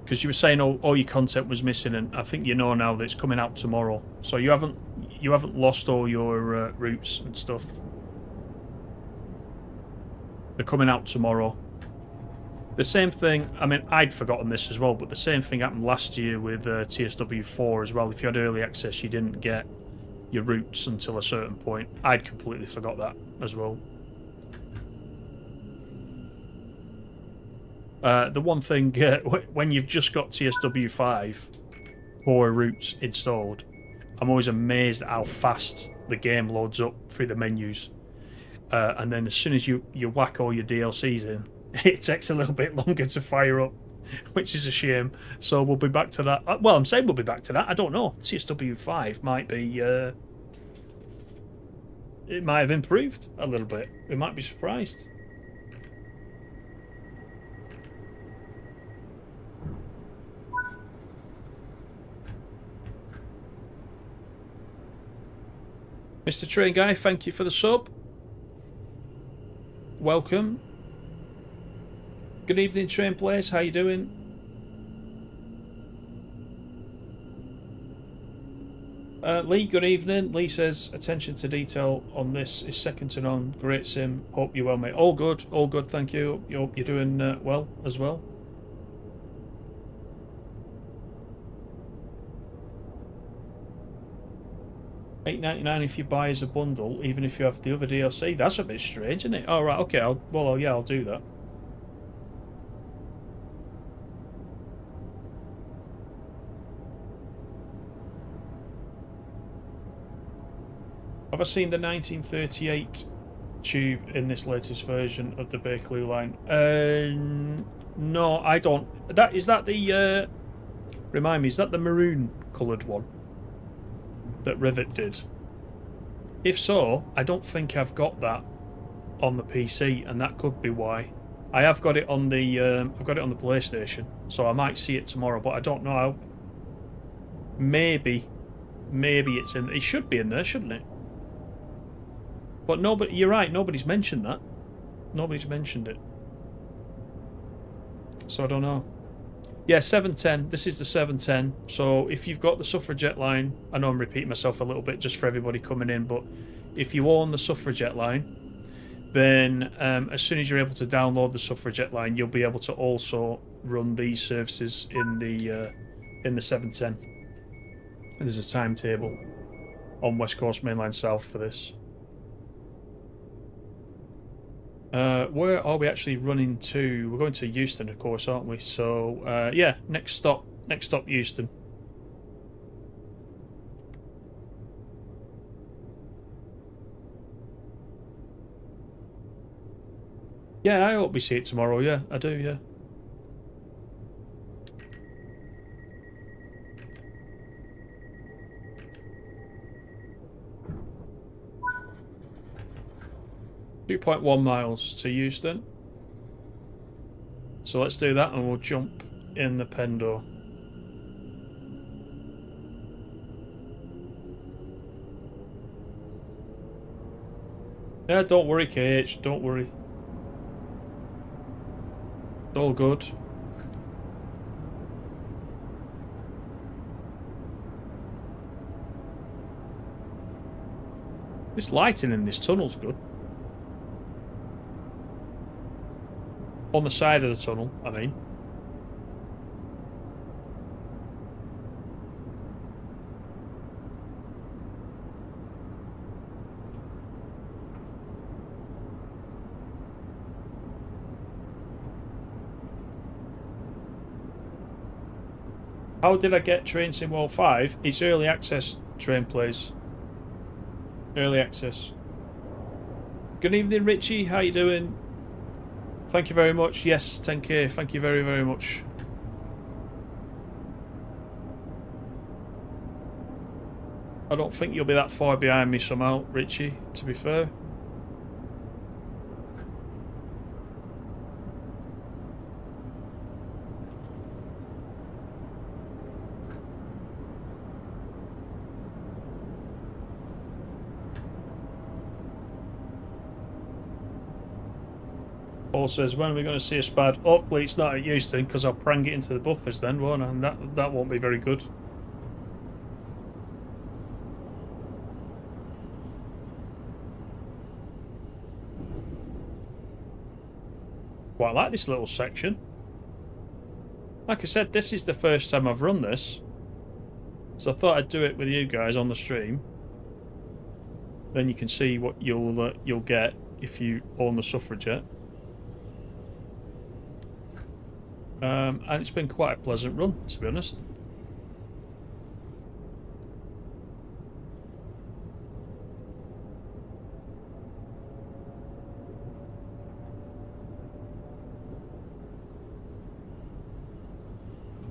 because you were saying all your content was missing, and I think you know now that it's coming out tomorrow. So you haven't lost all your routes and stuff. They're coming out tomorrow. The same thing, I mean, I'd forgotten this as well, but the same thing happened last year with TSW4 as well. If you had early access, you didn't get your routes until a certain point. I'd completely forgot that as well. The one thing, when you've just got TSW5 core routes installed, I'm always amazed at how fast the game loads up through the menus. And then as soon as you whack all your DLCs in, it takes a little bit longer to fire up, which is a shame. So we'll be back to that. Well, I'm saying we'll be back to that. I don't know. TSW5 might be... it might have improved a little bit. We might be surprised. Mr. Train Guy, thank you for the sub. Welcome. Good evening, Train Players. How you doing? Lee, good evening. Lee says, attention to detail on this is second to none. Great sim. Hope you're well, mate. All good, thank you. You're doing well as well. $8.99 if you buy as a bundle, even if you have the other DLC. That's a bit strange, isn't it? Oh, right, okay. I'll do that. Have I seen the 1938 tube in this latest version of the Bakerloo line? No, I don't. Is that the remind me, is that the maroon coloured one that Rivet did? If so, I don't think I've got that on the PC, and that could be why. I have got it on the I've got it on the PlayStation, so I might see it tomorrow, but I don't know how. Maybe it's in. It should be in there, shouldn't it? But nobody. You're right. Nobody's mentioned that. Nobody's mentioned it. So I don't know. Yeah, 710. This is the 710. So if you've got the Suffragette line, I know I'm repeating myself a little bit just for everybody coming in, but if you own the Suffragette line, then as soon as you're able to download the Suffragette line, you'll be able to also run these services in the 710. And there's a timetable on West Coast Mainline South for this. Where are we actually running to? We're going to Euston, of course, aren't we? So, yeah, next stop Euston. Yeah, I hope we see it tomorrow, yeah, I do, yeah. .1 miles to Euston. So let's do that and we'll jump in the Pendo. Yeah, don't worry, KH, don't worry. It's all good. This lighting in this tunnel's good. On the side of the tunnel, I mean. How did I get Trains in Wall 5? It's early access, Train Plays. Early access. Good evening, Richie. How you doing? Thank you very much. Yes, 10k. Thank you very, very much. I don't think you'll be that far behind me somehow, Richie, to be fair. Paul says, when are we going to see a spad? Hopefully it's not at Euston, because I'll prang it into the buffers then, won't I? And that won't be very good. Quite like this little section. Like I said, this is the first time I've run this, so I thought I'd do it with you guys on the stream. Then you can see what you'll get if you own the suffragette. And it's been quite a pleasant run, to be honest.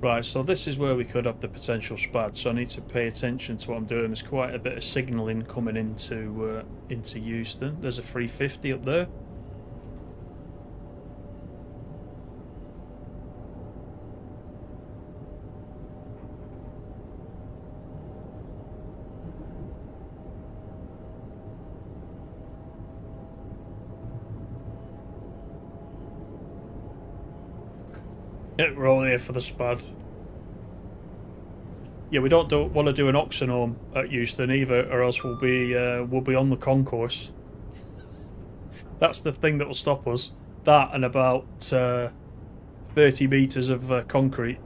Right, so this is where we could have the potential spad, so I need to pay attention to what I'm doing. There's quite a bit of signalling coming into Euston. There's a 350 up there. We're all here for the spad. Yeah, we don't want to do an Oxenome at Euston either, or else we'll be on the concourse. That's the thing that will stop us. That and about 30 metres of concrete.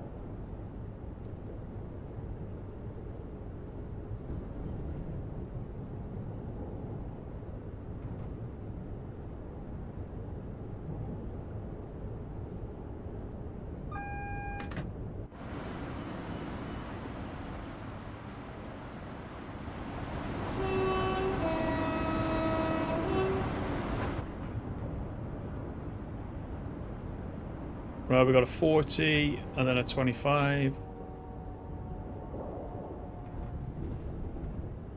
Right, we got a 40 and then a 25.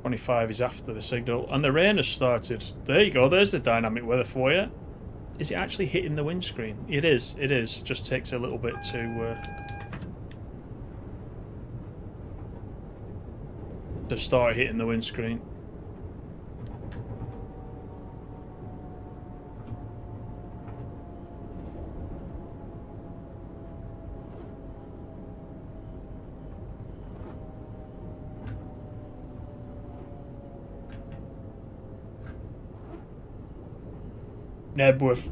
25 is after the signal, and the rain has started. There you go, there's the dynamic weather for you. Is it actually hitting the windscreen? It is, it is. It just takes a little bit to start hitting the windscreen. Nebworth.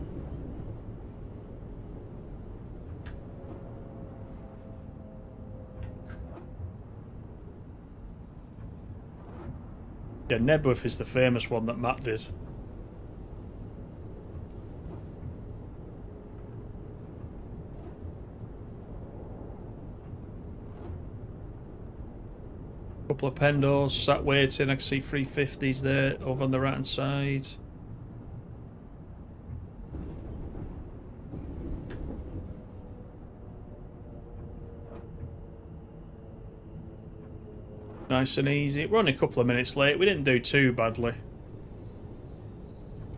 Yeah, Nebworth is the famous one that Matt did. Couple of Pendos sat waiting. I can see 350s there over on the right hand side. Nice and easy. We're only a couple of minutes late. We didn't do too badly.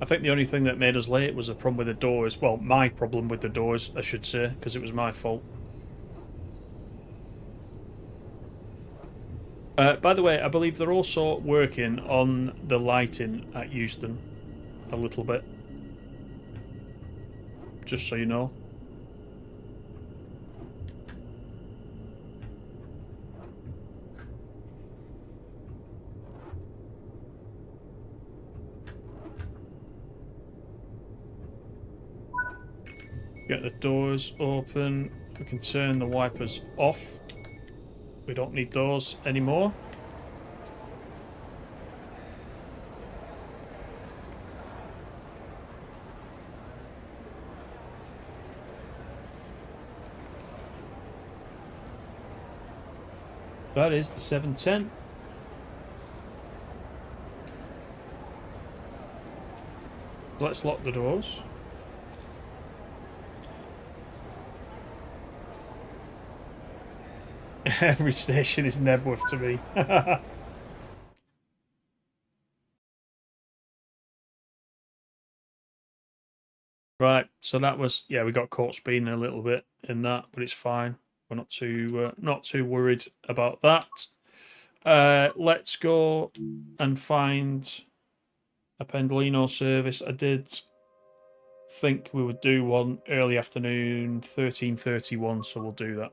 I think the only thing that made us late was a problem with the doors. Well, my problem with the doors, I should say, because it was my fault. By the way, I believe they're also working on the lighting at Euston a little bit. Just so you know. Get the doors open. We can turn the wipers off. We don't need those anymore. That is the 710. Let's lock the doors. Every station is Nebworth to me. Right, so that was, yeah, we got caught speeding a little bit in that, but it's fine. We're not too worried about that. Let's go and find a Pendolino service. I did think we would do one early afternoon, 13:31, so we'll do that.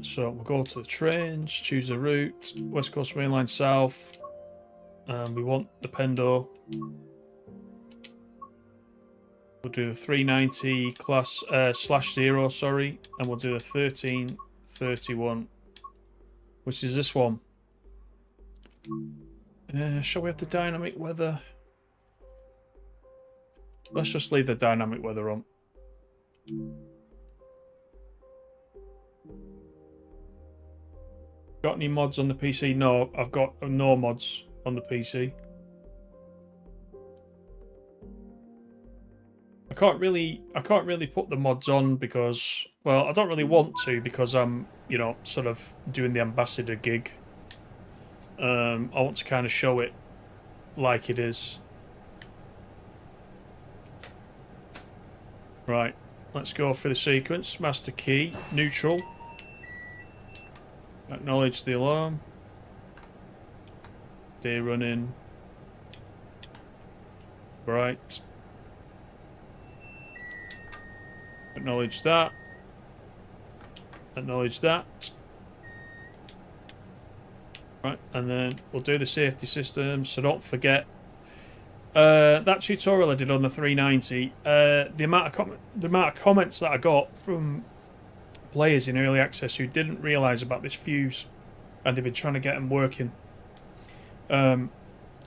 So we'll go to the trains, choose a route, West Coast Main Line South, and we want the Pendo. We'll do the 390 class /0, sorry, and we'll do a 13:31, which is this one. Shall we have the dynamic weather? Let's just leave the dynamic weather on. Got any mods on the PC? No, I've got no mods on the PC. I can't really put the mods on because, well, I don't really want to because I'm, you know, sort of doing the ambassador gig. I want to kind of show it like it is. Right, let's go for the sequence. Master key, neutral. Acknowledge the alarm. Day running. Bright. Acknowledge that. Acknowledge that. Right, and then we'll do the safety system, so don't forget. That tutorial I did on the 390, the amount of comments that I got from players in early access who didn't realise about this fuse, and they've been trying to get them working.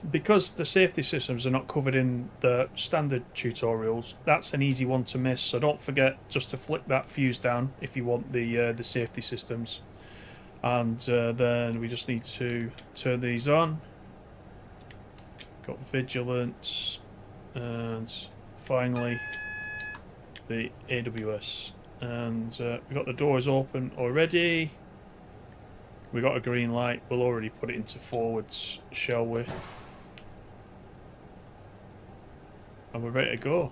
Because the safety systems are not covered in the standard tutorials, that's an easy one to miss. So don't forget just to flick that fuse down if you want the safety systems, and then we just need to turn these on. Got vigilance, and finally the AWS, and we got the doors open already. We got a green light. We'll already put it into forwards, shall we? And we're ready to go.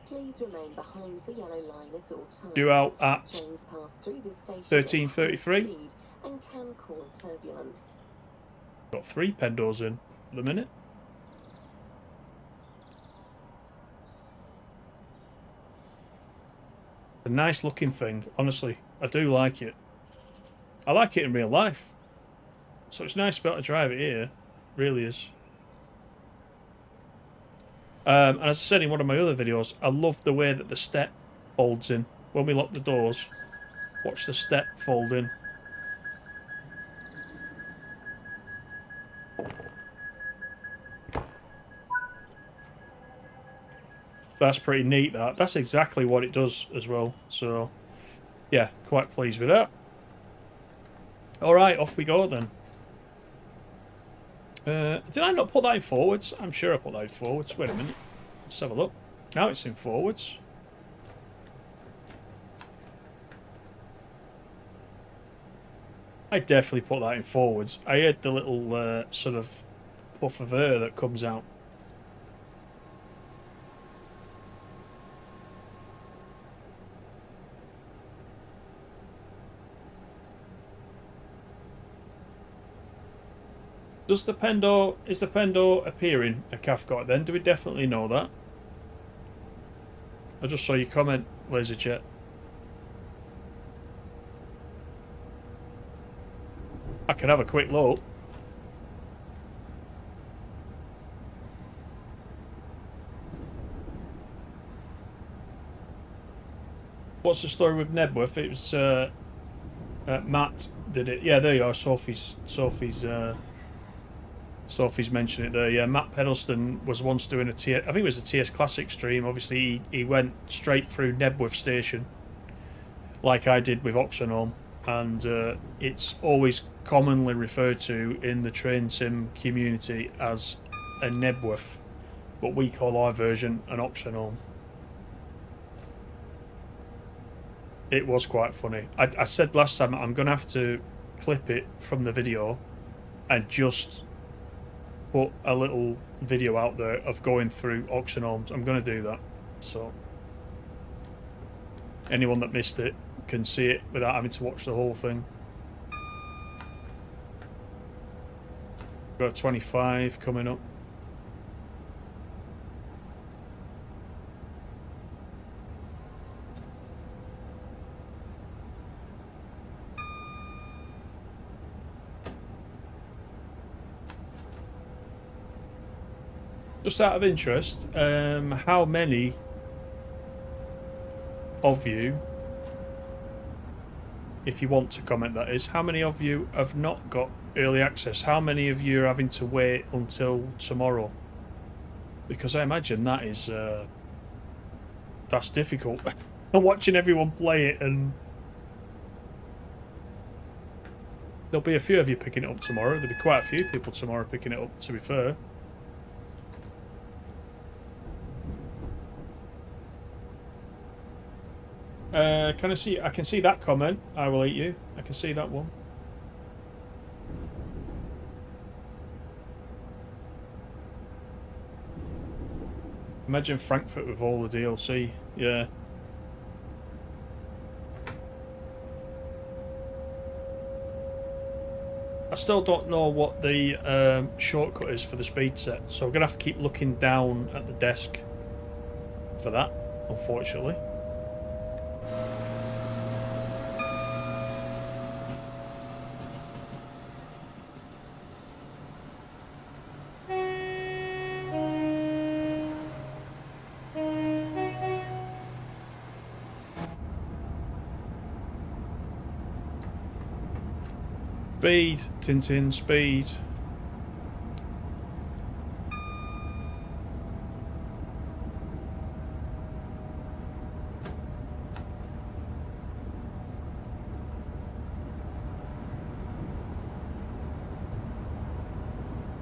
Please remain behind the yellow line at all times. Due out at Trains pass through this station 13:33. and can cause turbulence. Got 3 Pendos in at the minute. It's a nice looking thing, honestly. I do like it. I like it in real life. So it's nice to be able to drive it here. Really is. And as I said in one of my other videos, I love the way that the step folds in. When we lock the doors, watch the step fold in. That's pretty neat, that. That's exactly what it does as well. So, yeah, quite pleased with that. Alright, off we go then. Did I not put that in forwards? I'm sure I put that in forwards. Wait a minute. Let's have a look. Now it's in forwards. I definitely put that in forwards. I heard the little sort of puff of air that comes out. Is the Pendo appearing at Cathcart then? Do we definitely know that? I just saw your comment, LaserChat. I can have a quick look. What's the story with Nebworth? It was Matt did it. Yeah, there you are. Sophie's Sophie's mentioned it there. Yeah, Matt Pedalston was once doing I think it was a TS Classic stream. Obviously, he went straight through Nebworth Station, like I did with Oxenholme, and it's always commonly referred to in the train sim community as a Nebworth, but we call our version an Oxenholme. It was quite funny. I said last time I'm going to have to clip it from the video and just put a little video out there of going through Oxenholmes. I'm going to do that. So anyone that missed it can see it without having to watch the whole thing. Got a 25 coming up. Just out of interest, how many of you, if you want to comment that is, how many of you have not got early access? How many of you are having to wait until tomorrow? Because I imagine that is, that's difficult. I'm watching everyone play it, and there'll be a few of you picking it up tomorrow. There'll be quite a few people tomorrow picking it up, to be fair. Can I see? I can see that comment. I will eat you. I can see that one. Imagine Frankfurt with all the DLC. Yeah. I still don't know what the shortcut is for the speed set, so I'm gonna have to keep looking down at the desk for that, unfortunately. Speed, Tintin, speed.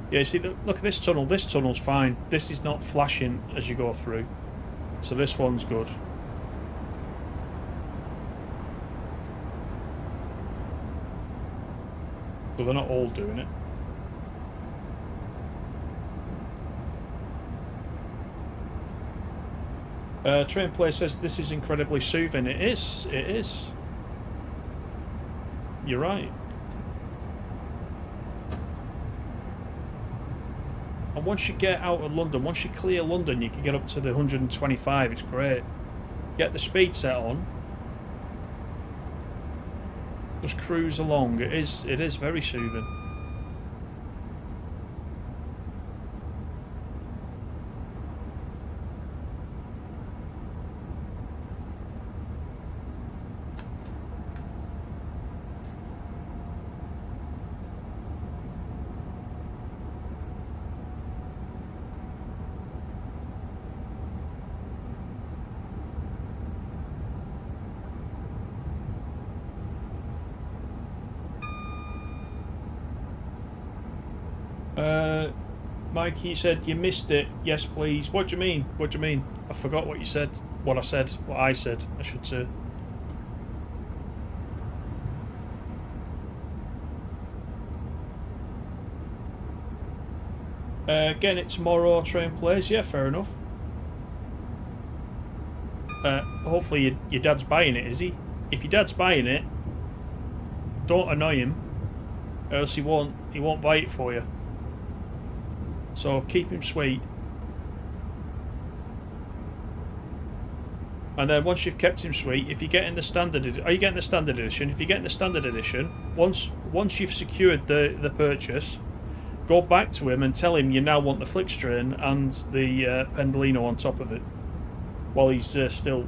Yeah, see, look at this tunnel. This tunnel's fine. This is not flashing as you go through. So this one's good. So they're not all doing it. Train Play says this is incredibly soothing. It is. It is. You're right. And once you get out of London, once you clear London, you can get up to the 125. It's great. Get the speed set on. Just cruise along. It is very soothing. Mikey said you missed it. Yes, please. What do you mean? What do you mean? I forgot what you said. What I said. What I said. I should say. Getting it tomorrow. Train Plays. Yeah, fair enough. Hopefully your dad's buying it. Is he? If your dad's buying it, don't annoy him, or else he won't buy it for you. So keep him sweet. And then once you've kept him sweet, if you're getting the standard, are you getting the standard edition? If you're getting the standard edition, once you've secured the purchase, go back to him and tell him you now want the Flickstrain and the Pendolino on top of it. While he's you're still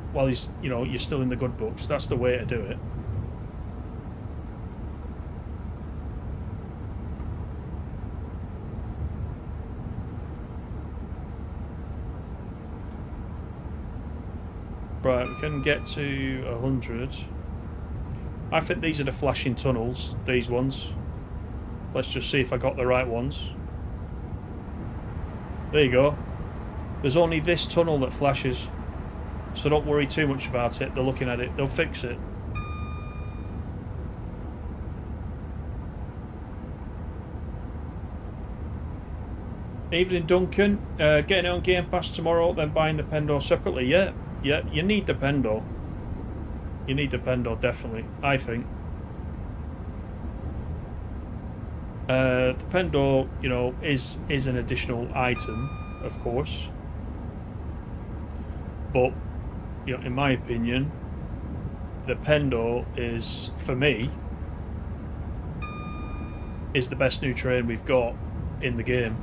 in the good books. That's the way to do it. Right, we can get to 100. I think these are the flashing tunnels, these ones. Let's just see if I got the right ones. There you go. There's only this tunnel that flashes. So don't worry too much about it. They're looking at it. They'll fix it. Evening, Duncan. Getting it on Game Pass tomorrow, then buying the Pendor separately. Yeah, you need the Pendor. You need the Pendor, definitely, I think. The Pendor, you know, is an additional item, of course. But, you know, in my opinion, the Pendor is, for me, is the best new train we've got in the game.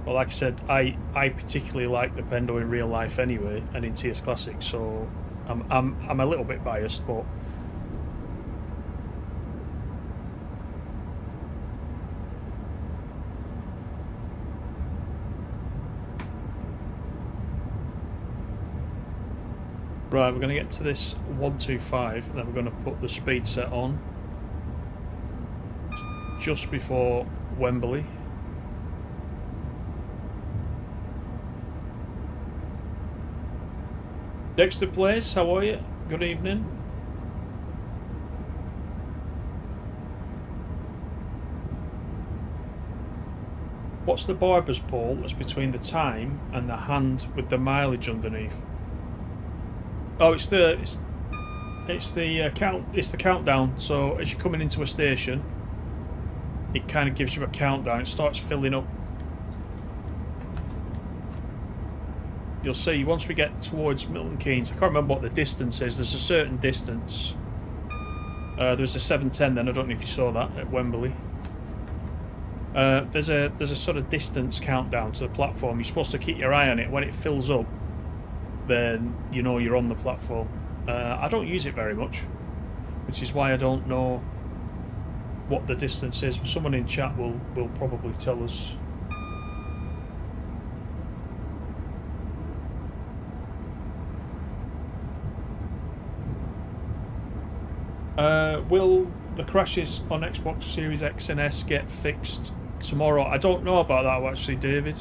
Well, like I said, I particularly like the Pendor in real life anyway, and in TS Classic, so I'm a little bit biased, but right, we're going to get to this 125, and then we're going to put the speed set on just before Wembley. Dexter Place, how are you? Good evening. What's the barber's pole that's between the time and the hand with the mileage underneath? Oh, it's the countdown. So as you're coming into a station, it kind of gives you a countdown. It starts filling up. You'll see once we get towards Milton Keynes, I can't remember what the distance is. There's a certain distance. There's a 7:10 then. I don't know if you saw that at Wembley. There's a sort of distance countdown to the platform. You're supposed to keep your eye on it. When it fills up, then you know you're on the platform. I don't use it very much, which is why I don't know what the distance is. But someone in chat will probably tell us. Will the crashes on Xbox Series X and S get fixed tomorrow? I don't know about that actually, David.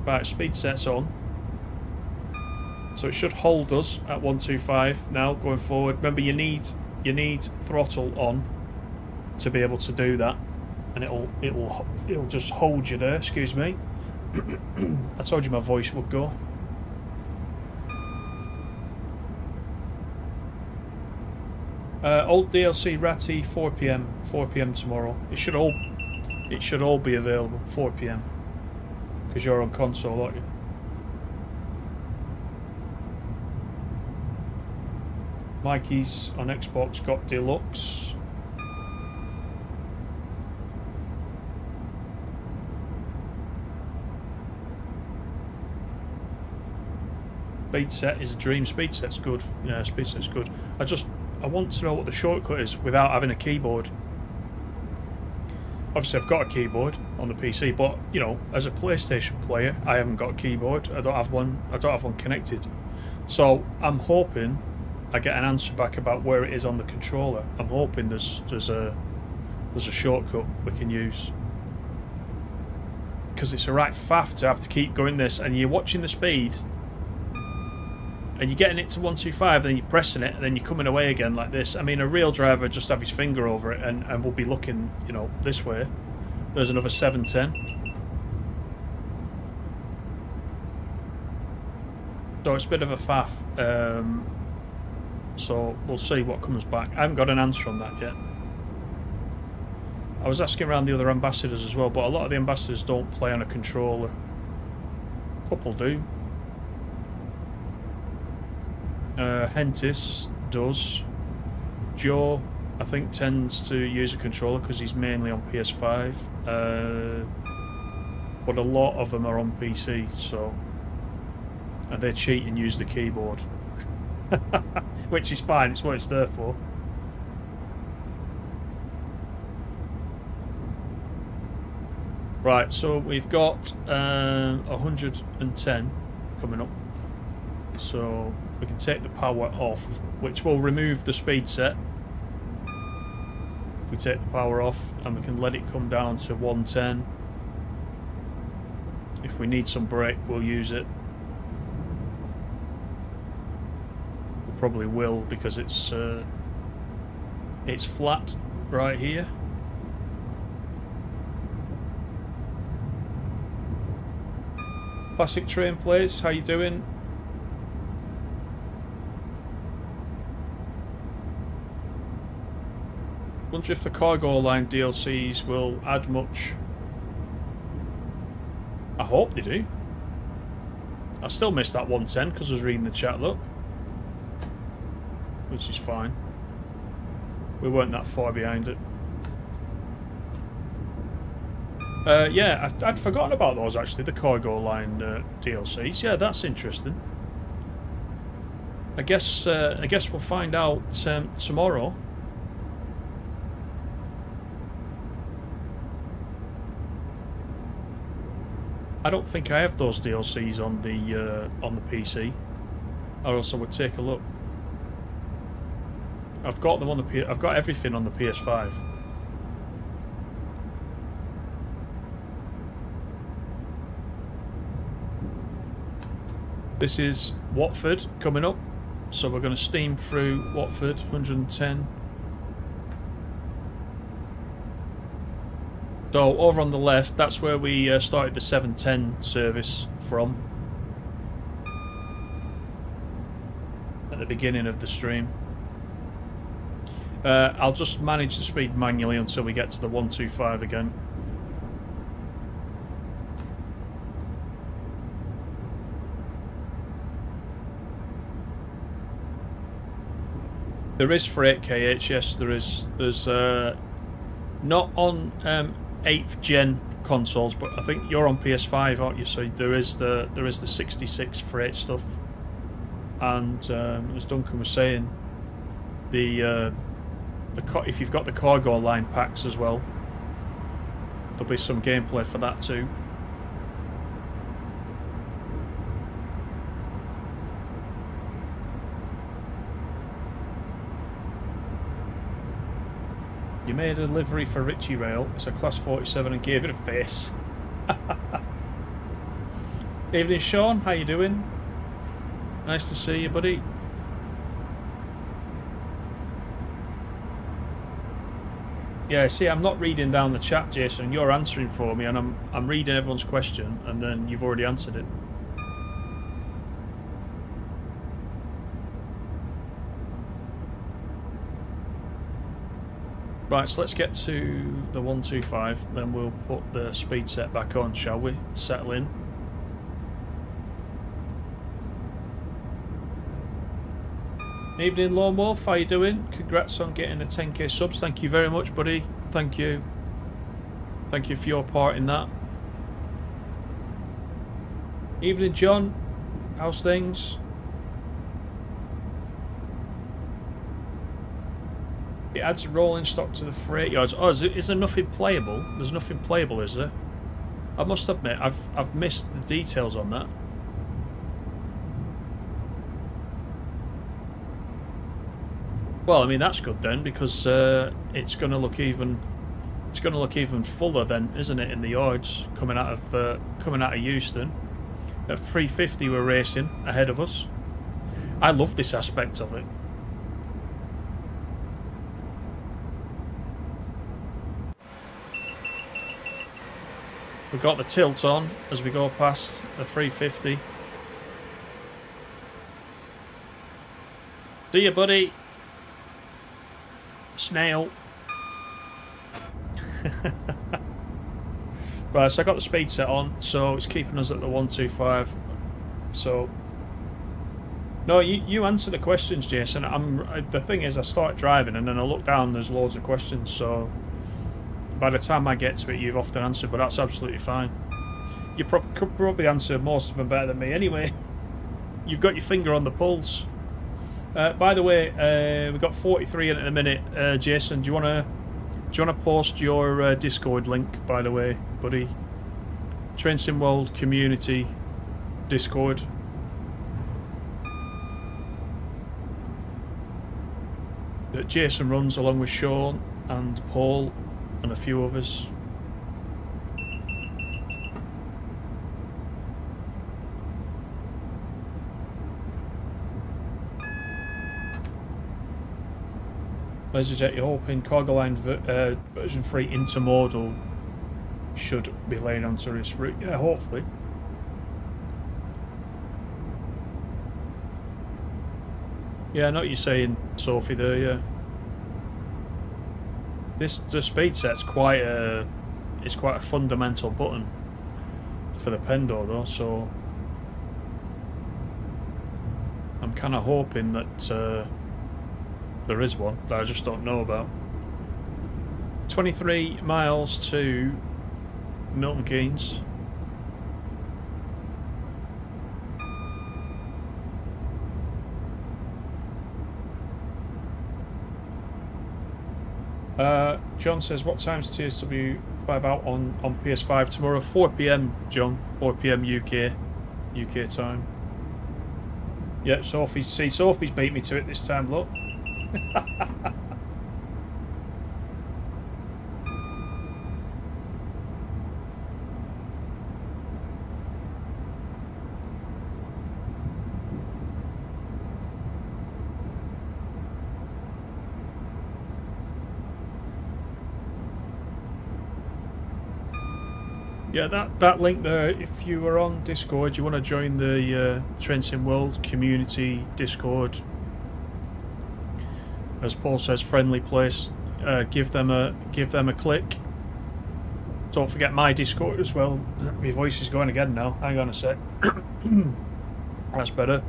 Right, speed set's on. So it should hold us at 125 now going forward. Remember, you need throttle on to be able to do that, and it'll just hold you there. Excuse me. I told you my voice would go. Old DLC Ratty 4 PM tomorrow. It should all be available 4 PM because you're on console, aren't you? Mikey's on Xbox got Deluxe. Speed set is a dream. Speed set's good. Yeah, speed set's good. I want to know what the shortcut is without having a keyboard. Obviously I've got a keyboard on the PC, but you know, as a PlayStation player, I haven't got a keyboard. I don't have one connected. So I'm hoping I get an answer back about where it is on the controller. I'm hoping there's a shortcut we can use. Because it's a right faff to have to keep going this, and you're watching the speed and you're getting it to 125, then you're pressing it, and then you're coming away again like this. I mean, a real driver would just have his finger over it and will be looking, you know, this way. There's another 710. So it's a bit of a faff. So we'll see what comes back. I haven't got an answer on that yet. I was asking around the other ambassadors as well, but a lot of the ambassadors don't play on a controller. A couple do. Hentis does. Joe, I think, tends to use a controller because he's mainly on PS5. But a lot of them are on PC, so... And they cheat and use the keyboard. Which is fine, it's what it's there for. Right, so we've got 110 coming up. So we can take the power off, which will remove the speed set. If we take the power off, and we can let it come down to 110. If we need some brake, we'll use it. We probably will, because it's flat right here. Classic Train Plays, how you doing? Wonder if the cargo line DLCs will add much. I hope they do. I still missed that 110 because I was reading the chat, look. Which is fine. We weren't that far behind it. Yeah, I'd forgotten about those actually, the cargo line DLCs. Yeah, that's interesting. I guess we'll find out tomorrow. I don't think I have those DLCs on the PC, or else I would take a look. I've got them on the I've got everything on the PS5. This is Watford coming up, so we're going to steam through Watford, 110. So over on the left, that's where we started the 710 service from at the beginning of the stream. I'll just manage the speed manually until we get to the 125 again. There is for 8KH, yes, there is. There's not on 8th gen consoles, but I think you're on PS5, aren't you? So there is the 66 for 8 stuff, and as Duncan was saying, if you've got the cargo line packs as well, there'll be some gameplay for that too. You made a delivery for Richie Rail. It's a Class 47 and gave it a face. Evening, Sean. How you doing? Nice to see you, buddy. Yeah, see, I'm not reading down the chat, Jason. You're answering for me, and I'm reading everyone's question, and then you've already answered it. Right, so let's get to the 125, then we'll put the speed set back on, shall we? Settle in. Evening, Lone Wolf, how you doing? Congrats on getting the 10k subs. Thank you very much, buddy. Thank you. Thank you for your part in that. Evening, John. How's things? It adds rolling stock to the freight yards. Oh, is there nothing playable? There's nothing playable, is there? I must admit, I've missed the details on that. Well, I mean that's good then, because it's going to look even fuller then, isn't it, in the yards coming out of Euston. At 350 we're racing ahead of us. I love this aspect of it. We've got the tilt on as we go past the 350. See ya, buddy. Snail. Right, so I got the speed set on, so it's keeping us at the 125. So, no, you answer the questions, Jason. The thing is, I start driving and then I look down. There's loads of questions, so by the time I get to it, you've often answered, but that's absolutely fine. You could probably answer most of them better than me anyway. You've got your finger on the pulse. By the way, we've got 43 in a minute. Jason, do you want to post your Discord link, by the way, buddy? Train Sim World community Discord. That Jason runs along with Sean and Paul and a few others. LaserJet, you're hoping Cargo Line version 3 intermodal should be laid onto this route. Yeah, hopefully. Yeah, I know what you're saying, Sophie, there, yeah. The speed set's quite a fundamental button for the Pendo though, so I'm kind of hoping that there is one that I just don't know about. 23 miles to Milton Keynes. John says, what time's TSW 5 out on PS5 tomorrow? 4 PM, John. 4 PM UK time. Yeah, Sophie's beat me to it this time, look. Yeah, that link there, if you are on Discord, you want to join the Train Sim World community Discord. As Paul says, friendly place. Give them a click. Don't forget my Discord as well. My voice is going again now. Hang on a sec. That's better.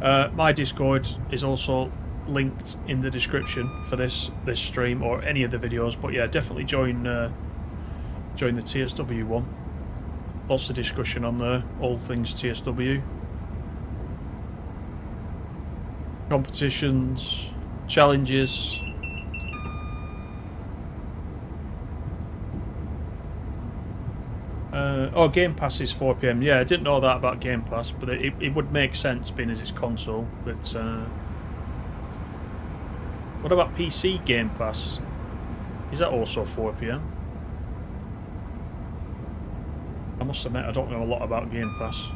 My Discord is also linked in the description for this stream or any of the videos. But yeah, definitely join the TSW one. Lots of discussion on there, all things TSW. Competitions, challenges. Oh, Game Pass is 4 PM. Yeah, I didn't know that about Game Pass, but it would make sense being as it's console. But what about PC Game Pass? Is that also 4 PM? I must admit, I don't know a lot about Game Pass.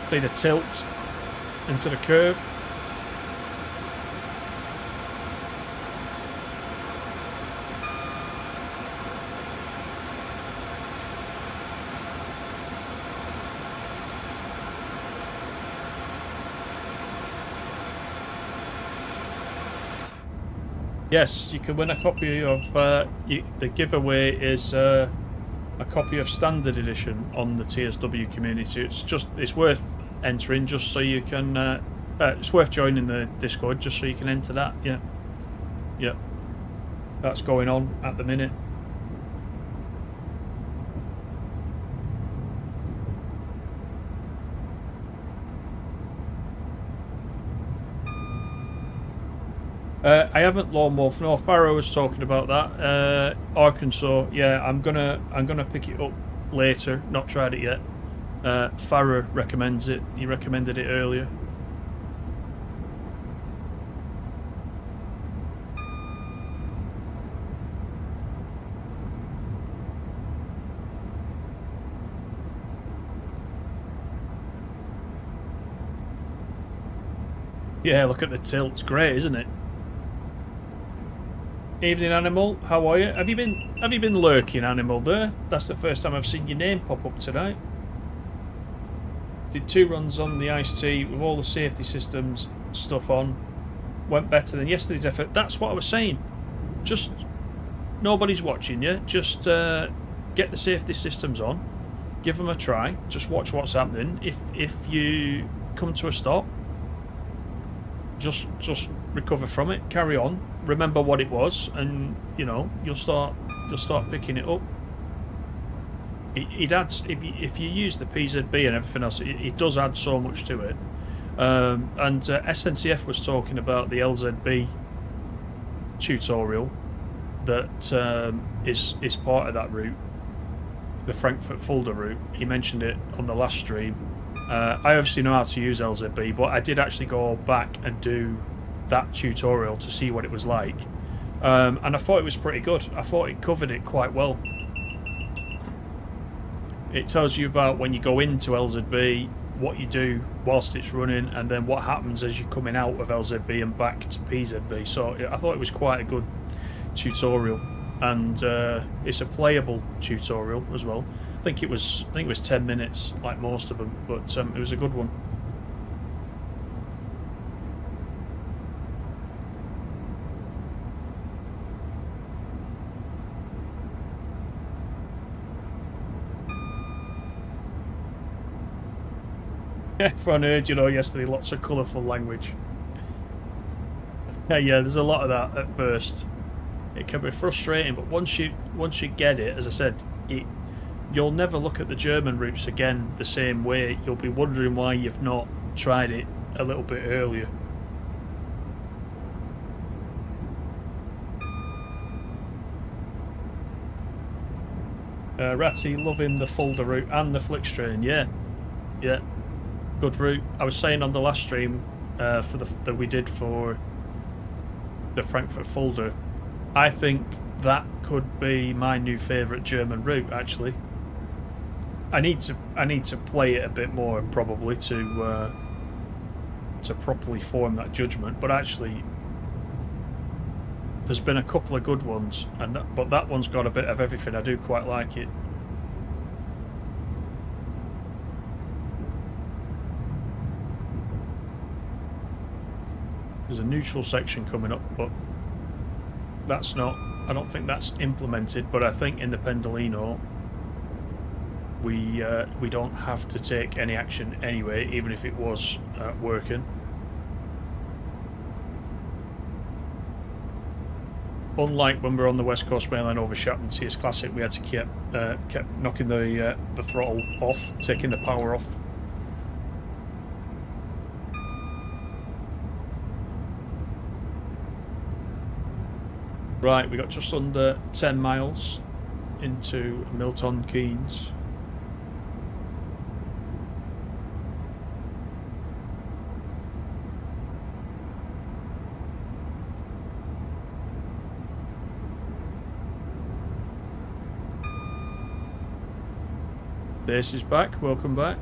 See the tilt into the curve. Yes, you can win a copy of the giveaway is a copy of Standard Edition on the TSW community. It's worth entering just so you can it's worth joining the Discord just so you can enter that. Yeah, that's going on at the minute. I haven't Lone Wolf. No, Farrow was talking about that. Arkansas. Yeah, I'm gonna pick it up later. Not tried it yet. Farrow recommends it. He recommended it earlier. Yeah, look at the tilt. It's great, isn't it? Evening, Animal. How are you? Have you been lurking, Animal? There. That's the first time I've seen your name pop up tonight. Did 2 runs on the iced tea with all the safety systems stuff on. Went better than yesterday's effort. That's what I was saying. Just nobody's watching you. Just get the safety systems on. Give them a try. Just watch what's happening. If you come to a stop, just recover from it. Carry on. Remember what it was, and you'll start picking it up. It adds, if you use the PZB and everything else, it does add so much to it. And SNCF was talking about the LZB tutorial that is part of that route, the Frankfurt Fulda route. He mentioned it on the last stream. I obviously know how to use LZB, but I did actually go back and do that tutorial to see what it was like, and I thought it was pretty good. I thought it covered it quite well. It tells you about when you go into LZB, what you do whilst it's running, and then what happens as you're coming out of LZB and back to PZB. So I thought it was quite a good tutorial, and it's a playable tutorial as well. I think it was 10 minutes, like most of them, but it was a good one. Everyone heard, yesterday, lots of colourful language. Yeah, there's a lot of that at first. It can be frustrating, but once you get it, as I said, you'll never look at the German routes again the same way. You'll be wondering why you've not tried it a little bit earlier. Ratty loving the Fulda route and the Flickstrain. Yeah. Good route. I was saying on the last stream that we did for the Frankfurt Fulda, I think that could be my new favourite German route. Actually, I need to play it a bit more probably to properly form that judgment. But actually, there's been a couple of good ones, but that one's got a bit of everything. I do quite like it. There's a neutral section coming up, but that's not, I don't think that's implemented, but I think in the Pendolino we don't have to take any action anyway, even if it was working. Unlike when we were on the West Coast Main Line over Shapton TS Classic, we had to kept knocking the throttle off, taking the power off. Right, we got just under 10 miles into Milton Keynes. Base is back, welcome back.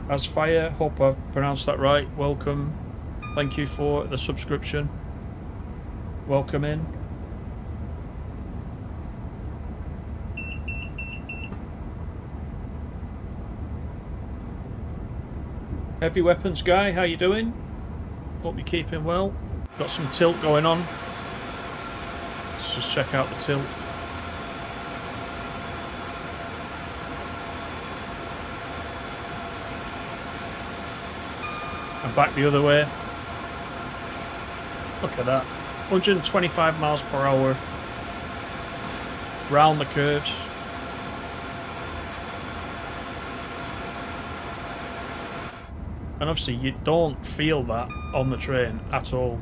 Asfire, hope I've pronounced that right. Welcome. Thank you for the subscription. Welcome in. Heavy Weapons guy, how you doing? Hope you're keeping well. Got some tilt going on. Let's just check out the tilt. And back the other way. Look at that. 125 miles per hour. Round the curves. And obviously you don't feel that on the train at all.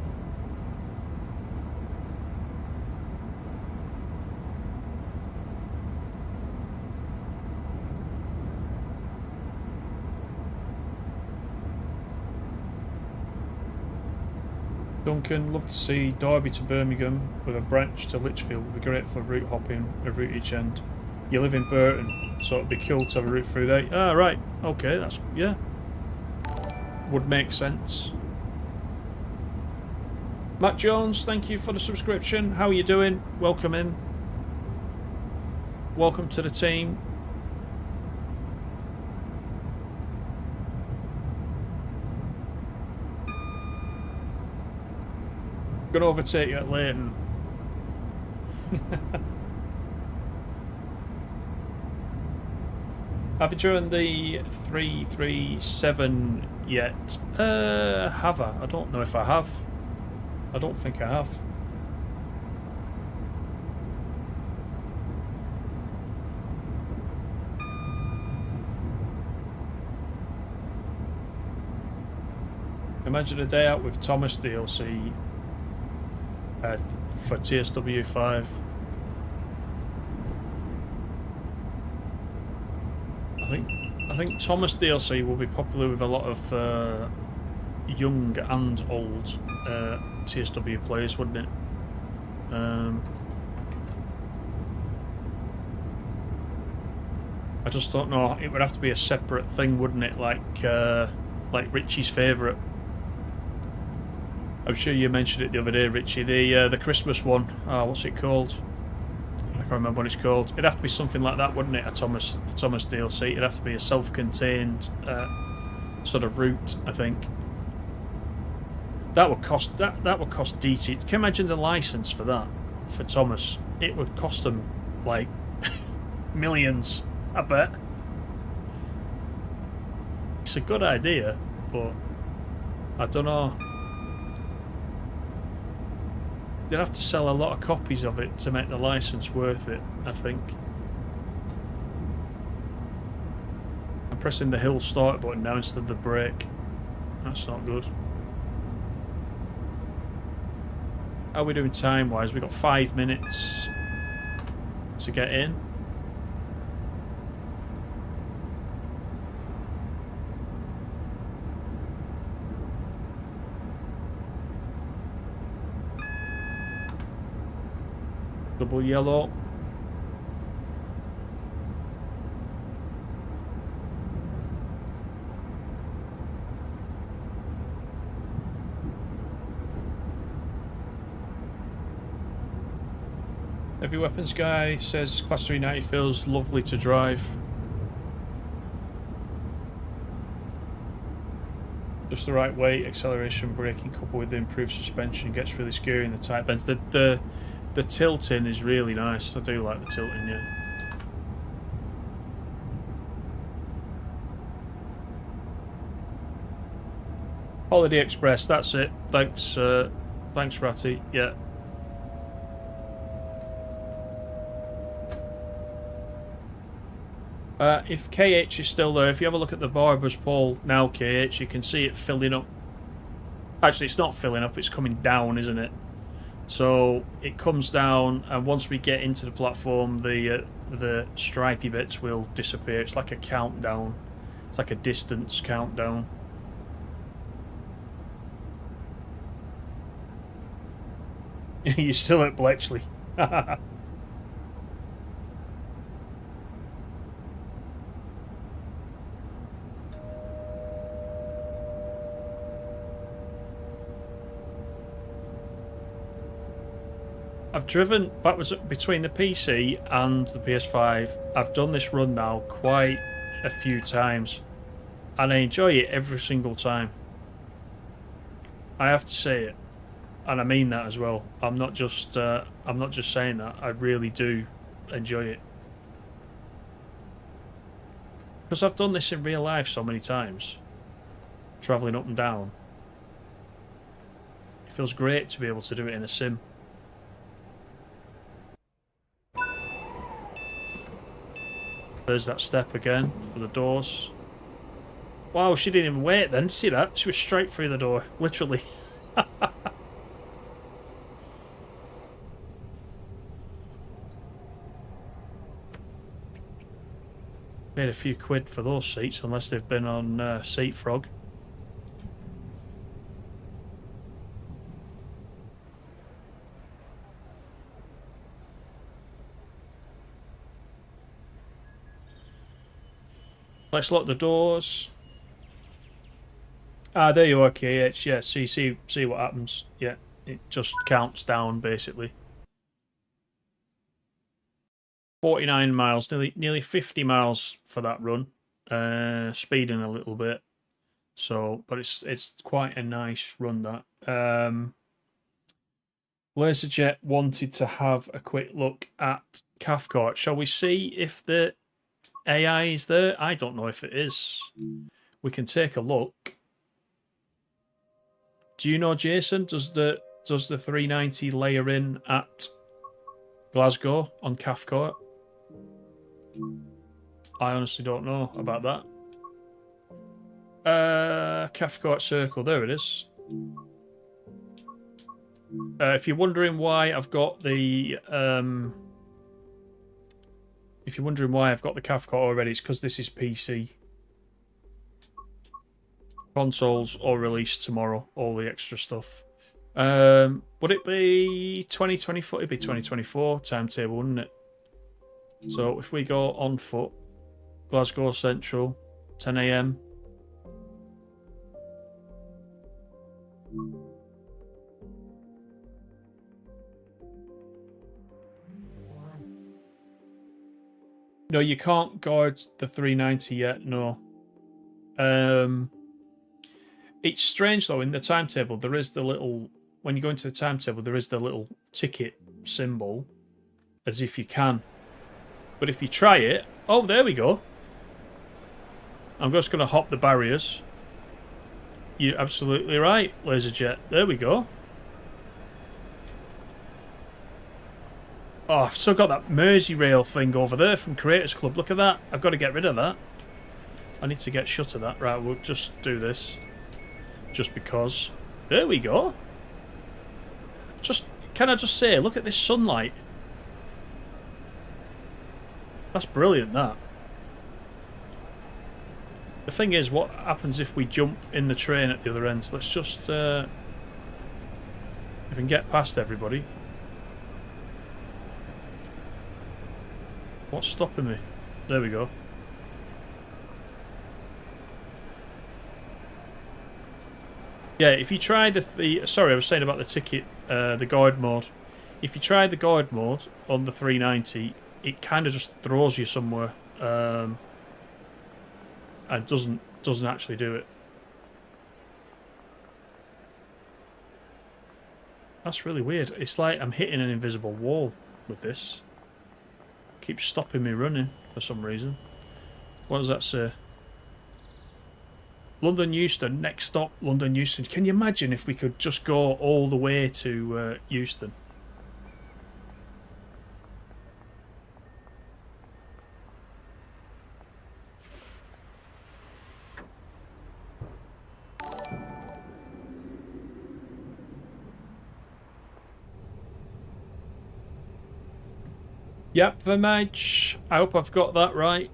Duncan, love to see Derby to Birmingham with a branch to Lichfield. Would be great for route hopping, a route each end. You live in Burton, so it'd be cool to have a route through there. Ah, right. Okay, that's, yeah. Would make sense. Matt Jones, thank you for the subscription. How are you doing? Welcome in. Welcome to the team. Gonna overtake you at Leighton. Have you driven the 337 yet? Have I? I don't know if I have. I don't think I have. Imagine a day out with Thomas DLC for TSW5. I think Thomas DLC will be popular with a lot of young and old TSW players, wouldn't it? I just don't know. It would have to be a separate thing, wouldn't it? Like Richie's favourite. I'm sure you mentioned it the other day, Richie. The Christmas one. What's it called? I can't remember what it's called. It'd have to be something like that, wouldn't it? A Thomas DLC. It'd have to be a self-contained sort of route, I think. That would cost DT. Can you imagine the license for that for Thomas? It would cost them like millions, I bet. It's a good idea, but I don't know. They'd have to sell a lot of copies of it to make the license worth it, I think. I'm pressing the hill start button now instead of the brake. That's not good. How are we doing time-wise? We've got 5 minutes to get in. Double yellow. Heavy weapons guy says Class 390 feels lovely to drive. Just the right weight, acceleration, braking, coupled with the improved suspension, gets really scary in the tight bends. The tilting is really nice. I do like the tilting, yeah. Holiday Express, that's it. Thanks, thanks, Ratty. Yeah. If KH is still there, if you have a look at the Barber's Pole now, KH, you can see it filling up. Actually, it's not filling up, it's coming down, isn't it? So it comes down, and once we get into the platform, the stripy bits will disappear. It's like a countdown. It's like a distance countdown. You're still at Bletchley. I've driven backwards between the PC and the PS5. I've done this run now quite a few times, and I enjoy it every single time. I have to say it, and I mean that as well. I'm not just saying that. I really do enjoy it because I've done this in real life so many times, travelling up and down. It feels great to be able to do it in a sim. There's that step again for the doors. Wow, she didn't even wait then. See that? She was straight through the door, literally. Made a few quid for those seats, unless they've been on Seat Frog. Let's lock the doors. Ah, there you are, KH. Yeah, see what happens. Yeah, it just counts down basically. 49 miles, nearly 50 miles for that run. Speeding a little bit. So, but it's quite a nice run that. Laserjet wanted to have a quick look at Cathcart. Shall we see if the AI is there? I don't know if it is. We can take a look. Do you know, Jason? Does the 390 layer in at Glasgow on Cathcart? I honestly don't know about that. Cathcart Circle, there it is. If you're wondering why I've got the Cathcart already, it's because this is PC. Consoles all released tomorrow, all the extra stuff. Would it be 2024? It'd be 2024 timetable, wouldn't it? So if we go on foot, Glasgow Central, 10 AM. No, you can't guard the 390 yet, no. It's strange though, in the timetable there is the little, when you go into the timetable there is the little ticket symbol, as if you can. But if you try it, oh, there we go. I'm just going to hop the barriers. You're absolutely right, Laserjet. There we go. Oh, I've still got that Merseyrail thing over there from Creators Club. Look at that. I've got to get rid of that. I need to get shut of that. Right, we'll just do this. Just because. There we go. Can I just say, look at this sunlight. That's brilliant, that. The thing is, what happens if we jump in the train at the other end? Let's just... if we can get past everybody. What's stopping me? There we go. Yeah, if you try the sorry, I was saying about the ticket, the guide mode. If you try the guide mode on the 390, it kind of just throws you somewhere, and doesn't actually do it. That's really weird. It's like I'm hitting an invisible wall with this. Keeps stopping me running for some reason. What does that say? London Euston, next stop London Euston. Can you imagine if we could just go all the way to Euston? Yep, Vermage. I hope I've got that right.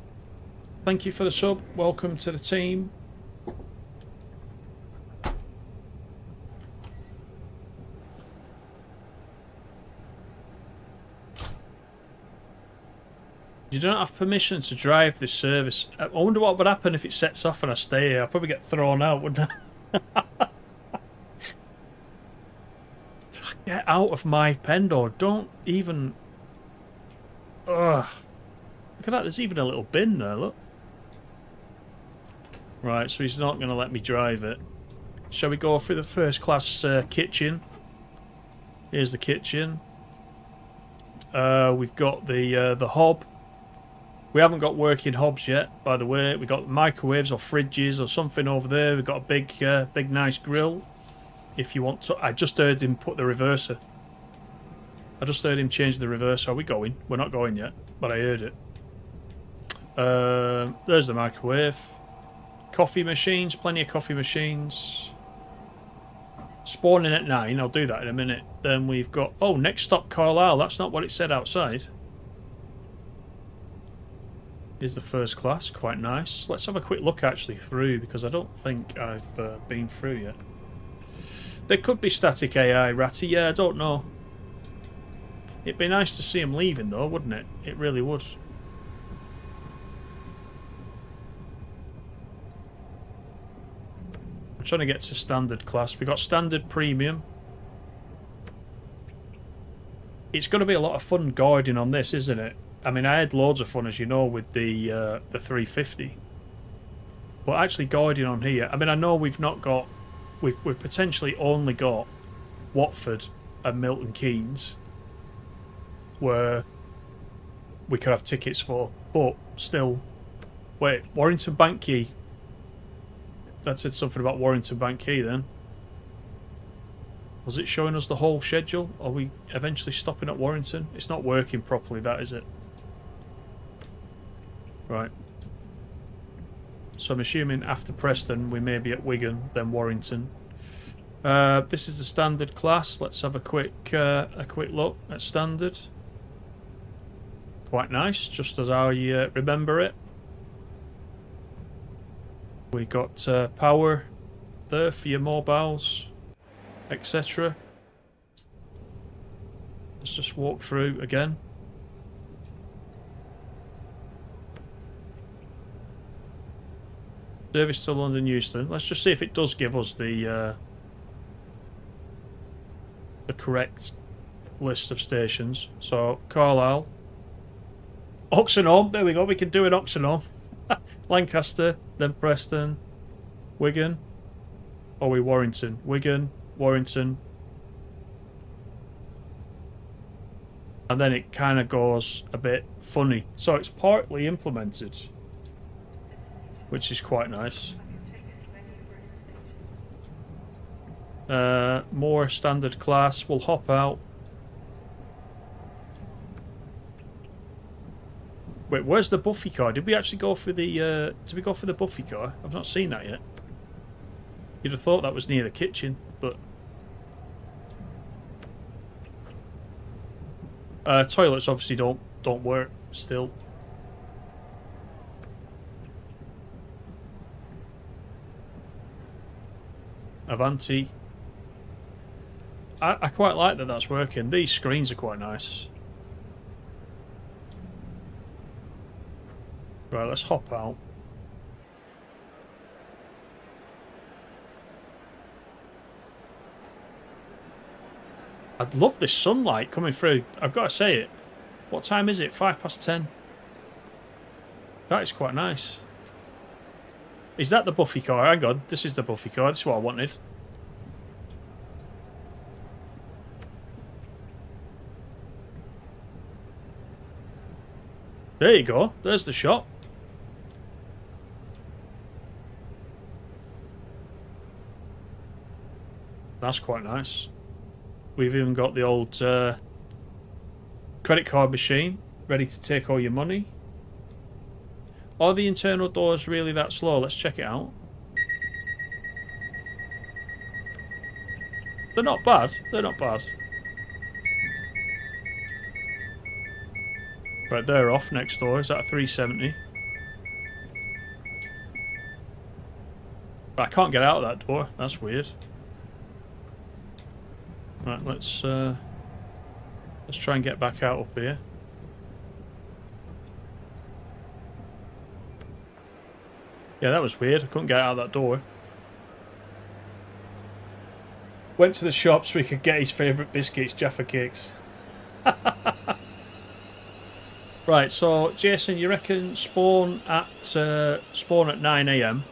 Thank you for the sub. Welcome to the team. You don't have permission to drive this service. I wonder what would happen if it sets off and I stay here. I'll probably get thrown out, wouldn't I? Get out of my pen door. Don't even... Ugh. Look at that, there's even a little bin there, look. Right, so he's not going to let me drive it. Shall we go through the first class kitchen? Here's the kitchen. We've got the hob. We haven't got working hobs yet, by the way. We've got microwaves or fridges or something over there. We've got a big nice grill. If you want to... I just heard him put the reverser. I just heard him change the reverser. Are we going? We're not going yet, but I heard it. There's the microwave. Coffee machines, plenty of coffee machines. Spawning at 9, I'll do that in a minute. Then we've got... Oh, next stop Carlisle. That's not what it said outside. Here's the first class, quite nice. Let's have a quick look actually through, because I don't think I've been through yet. There could be static AI, Ratty. Yeah, I don't know. It'd be nice to see him leaving though, wouldn't it? It really would. I'm trying to get to standard class. We've got standard premium. It's going to be a lot of fun guiding on this, isn't it? I mean, I had loads of fun, as you know, with the 350. But actually guiding on here, I mean, I know we've not got... We've potentially only got Watford and Milton Keynes where we could have tickets for, but still. Wait, Warrington Bank Quay. That said something about Warrington Bank Quay then. Was it showing us the whole schedule? Are we eventually stopping at Warrington? It's not working properly, that is it? Right. So I'm assuming after Preston we may be at Wigan, then Warrington. This is the standard class. Let's have a quick look at standard. Quite nice, just as I remember it. We got power there for your mobiles, etc. Let's just walk through again. Service to London Euston. Let's just see if it does give us the correct list of stations. So Carlisle, Oxenholme. There we go. We can do an Oxenholme. Lancaster, then Preston, Wigan, or we Warrington. Wigan, Warrington, and then it kind of goes a bit funny. So it's partly implemented, which is quite nice. More standard class. We'll hop out. Wait, where's the Buffy car? Did we actually go for the did we go for the Buffy car? I've not seen that yet. You'd have thought that was near the kitchen, but toilets obviously don't work still. Avanti. I quite like that that's working. These screens are quite nice. Right, let's hop out. I'd love this sunlight coming through. I've got to say it. What time is it? 10:05. That is quite nice. Is that the Buffy car? Hang on. This is the Buffy car. This is what I wanted. There you go. There's the shot. That's quite nice. We've even got the old credit card machine ready to take all your money. Are the internal doors really that slow? Let's check it out. They're not bad. They're not bad. Right, they're off next door. Is that a 370? I can't get out of that door. That's weird. Right, let's try and get back out up here. Yeah, that was weird. I couldn't get out of that door. Went to the shop so he could get his favourite biscuits, Jaffa Cakes. Right, so Jason, you reckon spawn at 9 AM?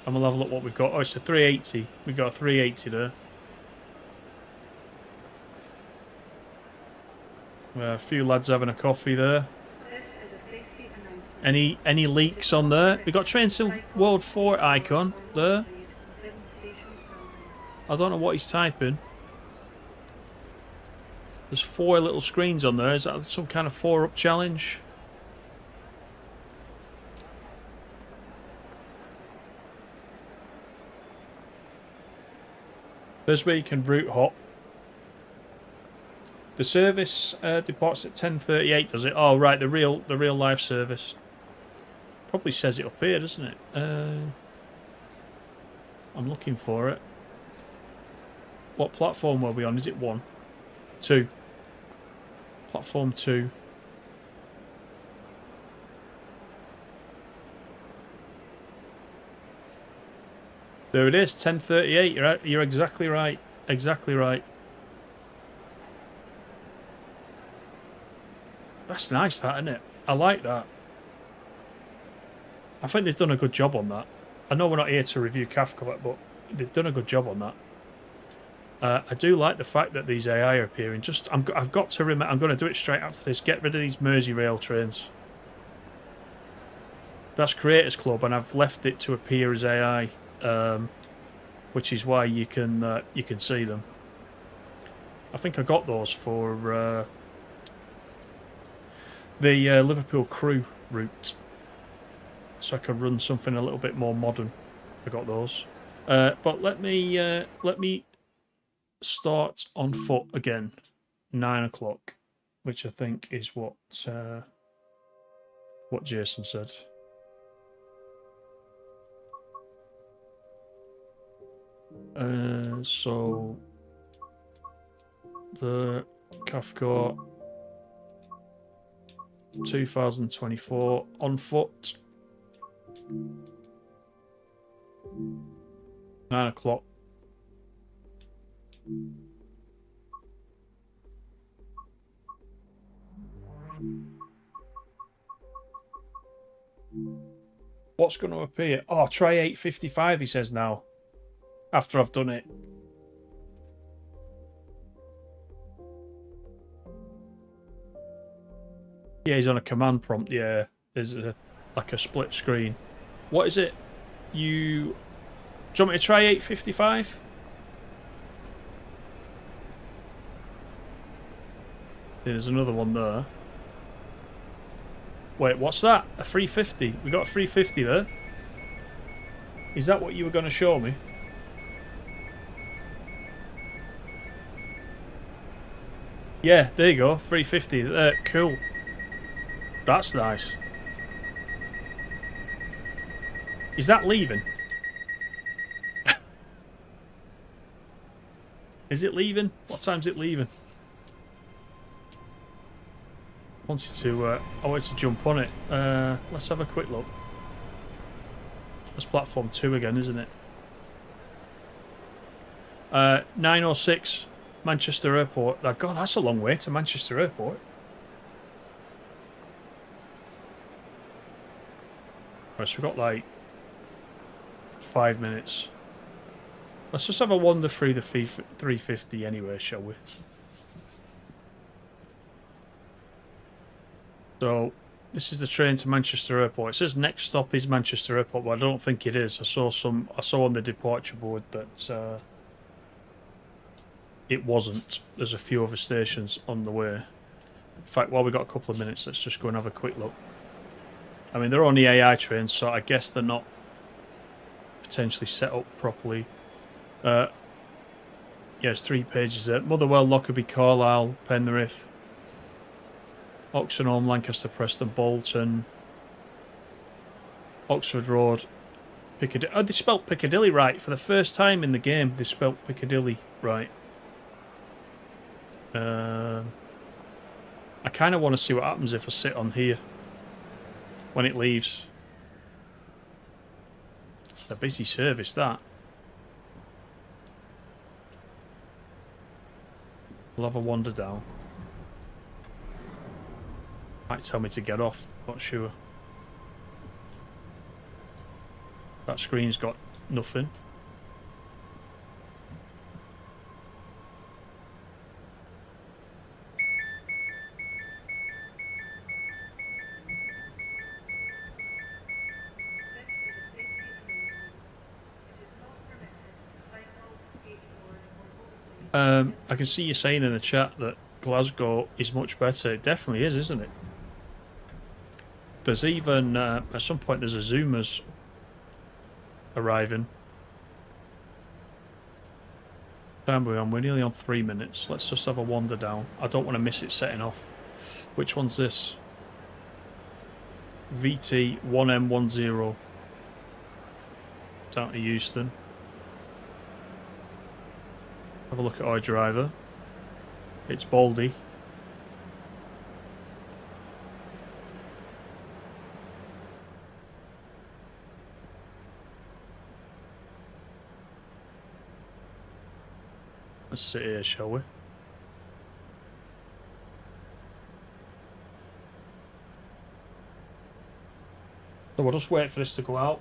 And we'll have a look what we've got. Oh, it's a 380. We've got a 380 there. A few lads having a coffee there. Any leaks on there? We got Trainsil World 4 icon there. I don't know what he's typing. There's 4 little screens on there. Is that some kind of 4-up challenge? There's where you can route hop. The service departs at 10:38, does it? Oh, right, the real live service. Probably says it up here, doesn't it? I'm looking for it. What platform were we on? Is it 1? 2. Platform 2. There it is, 10:38. You're exactly right. Exactly right. That's nice, that, isn't it? I like that. I think they've done a good job on that. I know we're not here to review Kafka, but they've done a good job on that. I do like the fact that these AI are appearing. I've got to remember. I'm going to do it straight after this. Get rid of these Merseyrail trains. That's Creators Club, and I've left it to appear as AI, which is why you can see them. I think I got those for the Liverpool Crew route, so I can run something a little bit more modern. I got those, but let me start on foot again. 9 o'clock, which I think is what Jason said. So the Cathcart 2024 on foot. 9 o'clock. What's going to appear? Oh, try 8:55, he says now. After I've done it. Yeah, he's on a command prompt. Yeah, there's like a split screen. What is it? Do you want me to try 8:55? There's another one there. Wait, what's that? A 350. We got a 350 there. Is that what you were going to show me? Yeah, there you go. 350. Cool. That's nice. Is that leaving? Is it leaving? What time's it leaving? I wanted to jump on it. Let's have a quick look. That's platform 2 again, isn't it? 9:06, Manchester Airport. God, that's a long way to Manchester Airport. Right, so we've got like 5 minutes. Let's just have a wander through the 350 anyway, shall we? So, this is the train to Manchester Airport. It says next stop is Manchester Airport, but I don't think it is. I saw on the departure board that it wasn't. There's a few other stations on the way. In fact, while we've got a couple of minutes, let's just go and have a quick look. I mean, they're only AI trains, so I guess they're not potentially set up properly. Yeah, it's 3 pages there. Motherwell, Lockerbie, Carlisle, Penrith, Oxenholme, Lancaster, Preston, Bolton, Oxford Road, Piccadilly. Oh, they spelt Piccadilly right. For the first time in the game, they spelt Piccadilly right. I kind of want to see what happens if I sit on here when it leaves. It's a busy service, that. We'll have a wander down. Might tell me to get off, not sure. That screen's got nothing. I can see you saying in the chat that Glasgow is much better. It definitely is, isn't it? There's even, at some point, there's a Zoomers arriving. Time we're on. We're nearly on 3 minutes. Let's just have a wander down. I don't want to miss it setting off. Which one's this? VT 1M10. Down to Euston. Have a look at our driver. It's Baldy. Let's sit here, shall we? So we'll just wait for this to go out.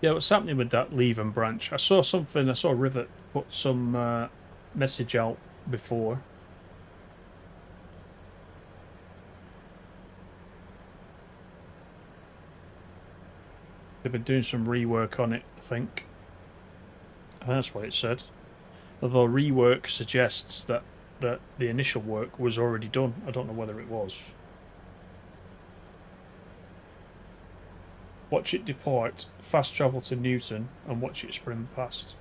Yeah, what's happening with that leave and branch? I saw something. I saw Rivet put some message out before. They've been doing some rework on it, I think. And that's what it said. Although rework suggests that the initial work was already done. I don't know whether it was. Watch it depart, fast travel to Newton, and watch it sprint past.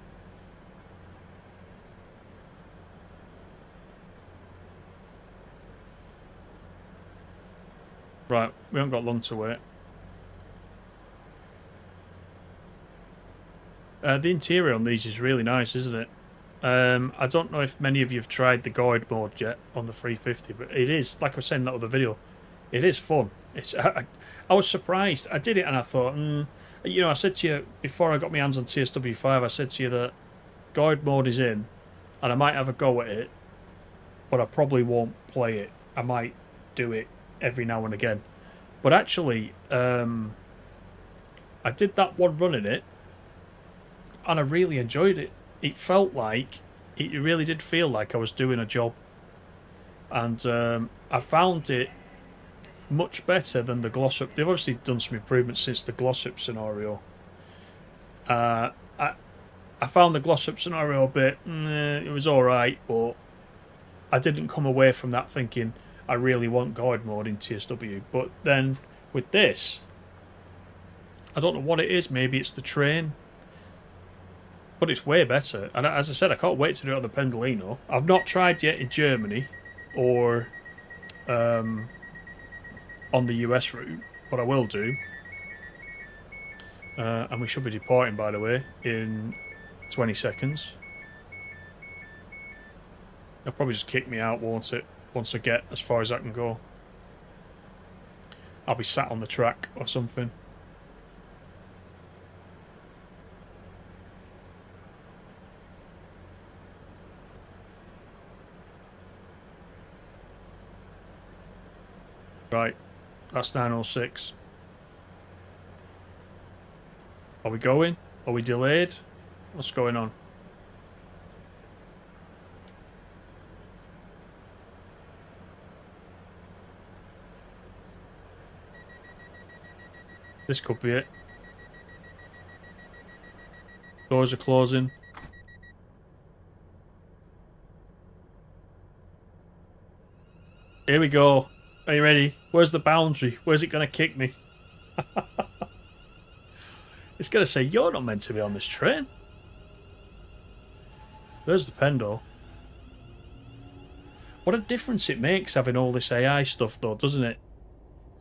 Right, we haven't got long to wait. The interior on these is really nice, isn't it? I don't know if many of you have tried the guide mode yet on the 350, but it is, like I was saying in that other video, it is fun. It's I was surprised. I did it and I thought, you know, I said to you before I got my hands on TSW5, I said to you that guide mode is in, and I might have a go at it, but I probably won't play it. I might do it every now and again. But actually, I did that one run in it, and I really enjoyed it. It felt like, it really did feel like I was doing a job. And I found it much better than the Glossop. They've obviously done some improvements since the Glossop scenario. I found the Glossop scenario a bit, it was alright, but I didn't come away from that thinking I really want guide mode in TSW. But then with this, I don't know what it is. Maybe it's the train, but it's way better. And as I said, I can't wait to do it on the Pendolino. I've not tried yet in Germany or on the US route, but I will do. And we should be departing, by the way, in 20 seconds. They'll probably just kick me out, won't it? Once I get as far as I can go. I'll be sat on the track or something. Right, that's 9:06. Are we going? Are we delayed? What's going on? This could be it. Doors are closing. Here we go. Are you ready? Where's the boundary? Where's it going to kick me? It's going to say, you're not meant to be on this train. There's the Pendo. What a difference it makes having all this AI stuff, though, doesn't it?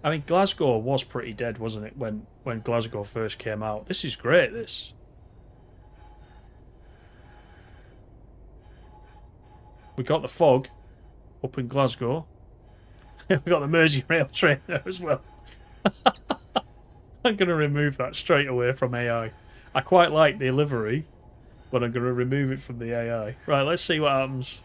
I mean, Glasgow was pretty dead, wasn't it, when Glasgow first came out? This is great, this. We got the fog up in Glasgow. We got the Merseyrail train there as well. I'm going to remove that straight away from AI. I quite like the livery, but I'm going to remove it from the AI. Right, let's see what happens.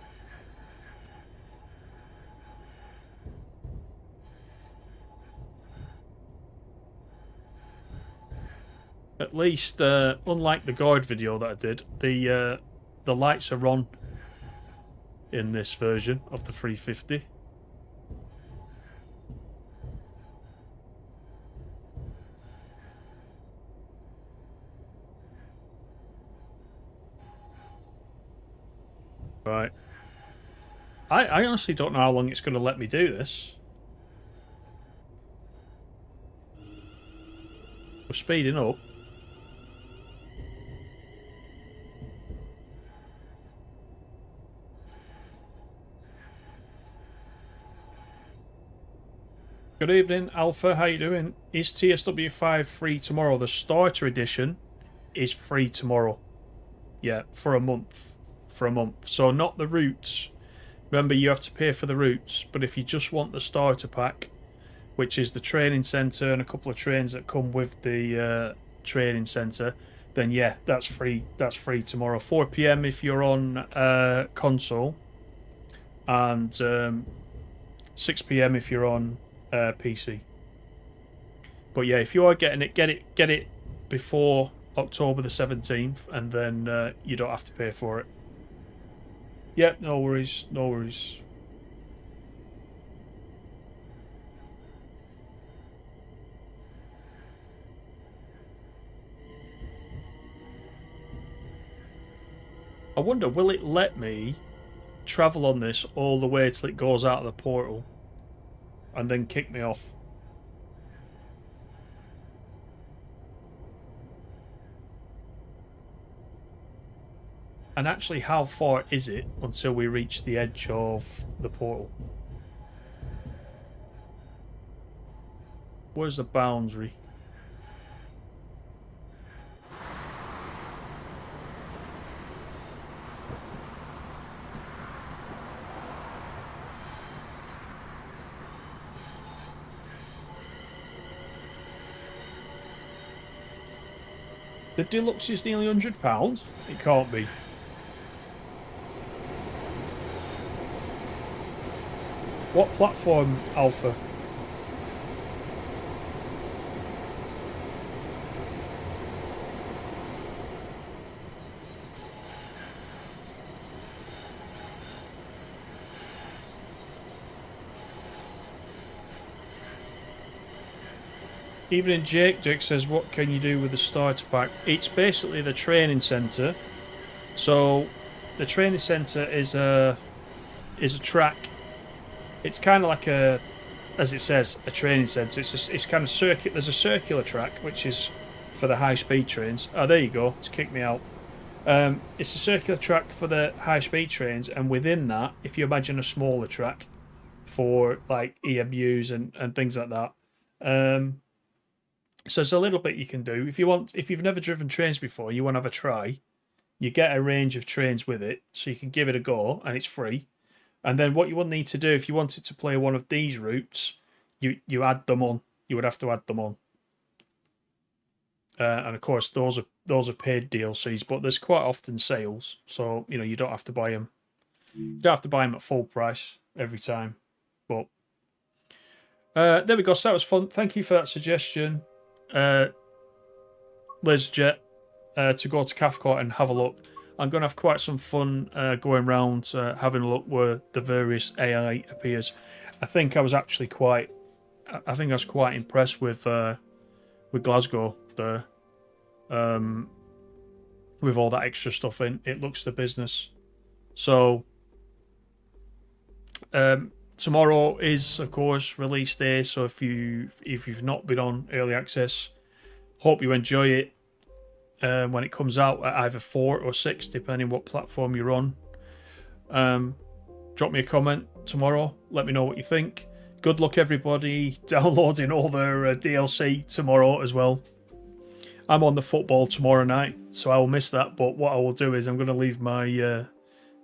At least, unlike the guide video that I did, the lights are on in this version of the 350. Right. I honestly don't know how long it's going to let me do this. We're speeding up. Good evening, Alpha. How you doing? Is TSW5 free tomorrow? The starter edition is free tomorrow. Yeah, for a month. For a month. So not the routes. Remember, you have to pay for the routes. But if you just want the starter pack, which is the training centre and a couple of trains that come with the training centre, then yeah, that's free. That's free tomorrow. 4 PM if you're on console, and 6 PM if you're on PC. But yeah, if you are getting it, get it before October the 17th, and then you don't have to pay for it. Yep, no worries, no worries. I wonder, will it let me travel on this all the way till it goes out of the portal and then kick me off? And actually, how far is it until we reach the edge of the portal? Where's the boundary? The deluxe is nearly £100? It can't be. What platform, Alpha? Evening, Jake. Jake says, what can you do with the starter pack? It's basically the training centre. So, the training centre is a track. It's kind of like a, as it says, a training centre. It's kind of circuit. There's a circular track which is for the high speed trains. Oh, there you go. It's kicked me out. It's a circular track for the high speed trains, and within that, if you imagine a smaller track for like EMUs and things like that. So there's a little bit you can do. If you've never driven trains before, you want to have a try, you get a range of trains with it, so you can give it a go, and it's free. And then what you will need to do, if you wanted to play one of these routes, you add them on. You would have to add them on. And of course, those are paid DLCs, but there's quite often sales, so you don't have to buy them. You don't have to buy them at full price every time. But there we go. So that was fun. Thank you for that suggestion, LaserJet, to go to Cathcart and have a look. I'm going to have quite some fun going around having a look where the various AI appears. I think I was quite impressed with Glasgow there, with all that extra stuff in. It looks the business. So tomorrow is, of course, release day. So if you've not been on early access, hope you enjoy it. When it comes out at either 4 or 6, depending what platform you're on. Drop me a comment tomorrow. Let me know what you think. Good luck, everybody, downloading all their DLC tomorrow as well. I'm on the football tomorrow night, so I will miss that. But what I will do is I'm going to leave my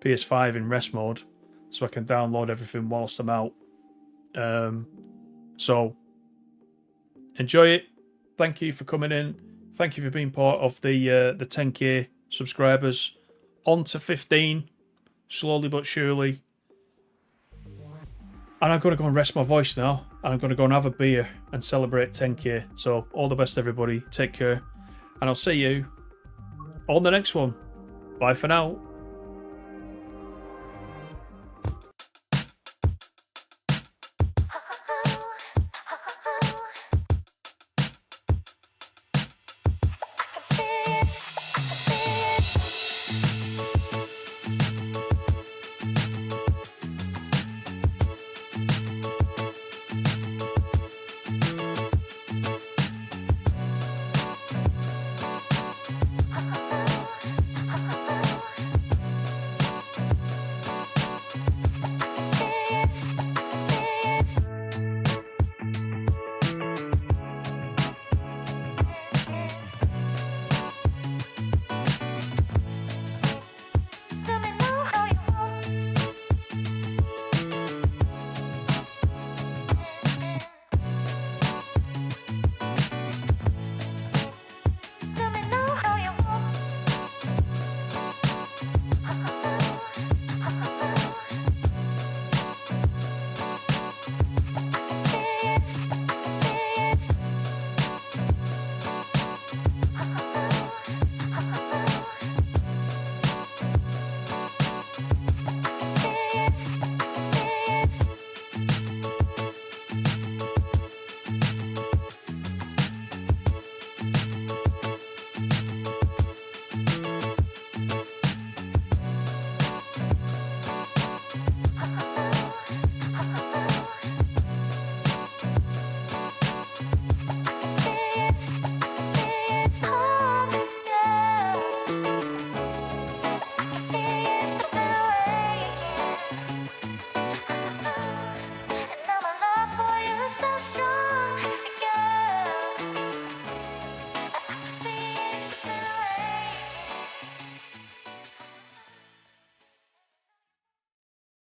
PS5 in rest mode so I can download everything whilst I'm out. So enjoy it. Thank you for coming in. Thank you for being part of the 10k subscribers. On to 15, slowly but surely. And I'm going to go and rest my voice now. And I'm going to go and have a beer and celebrate 10k. So all the best, everybody. Take care. And I'll see you on the next one. Bye for now.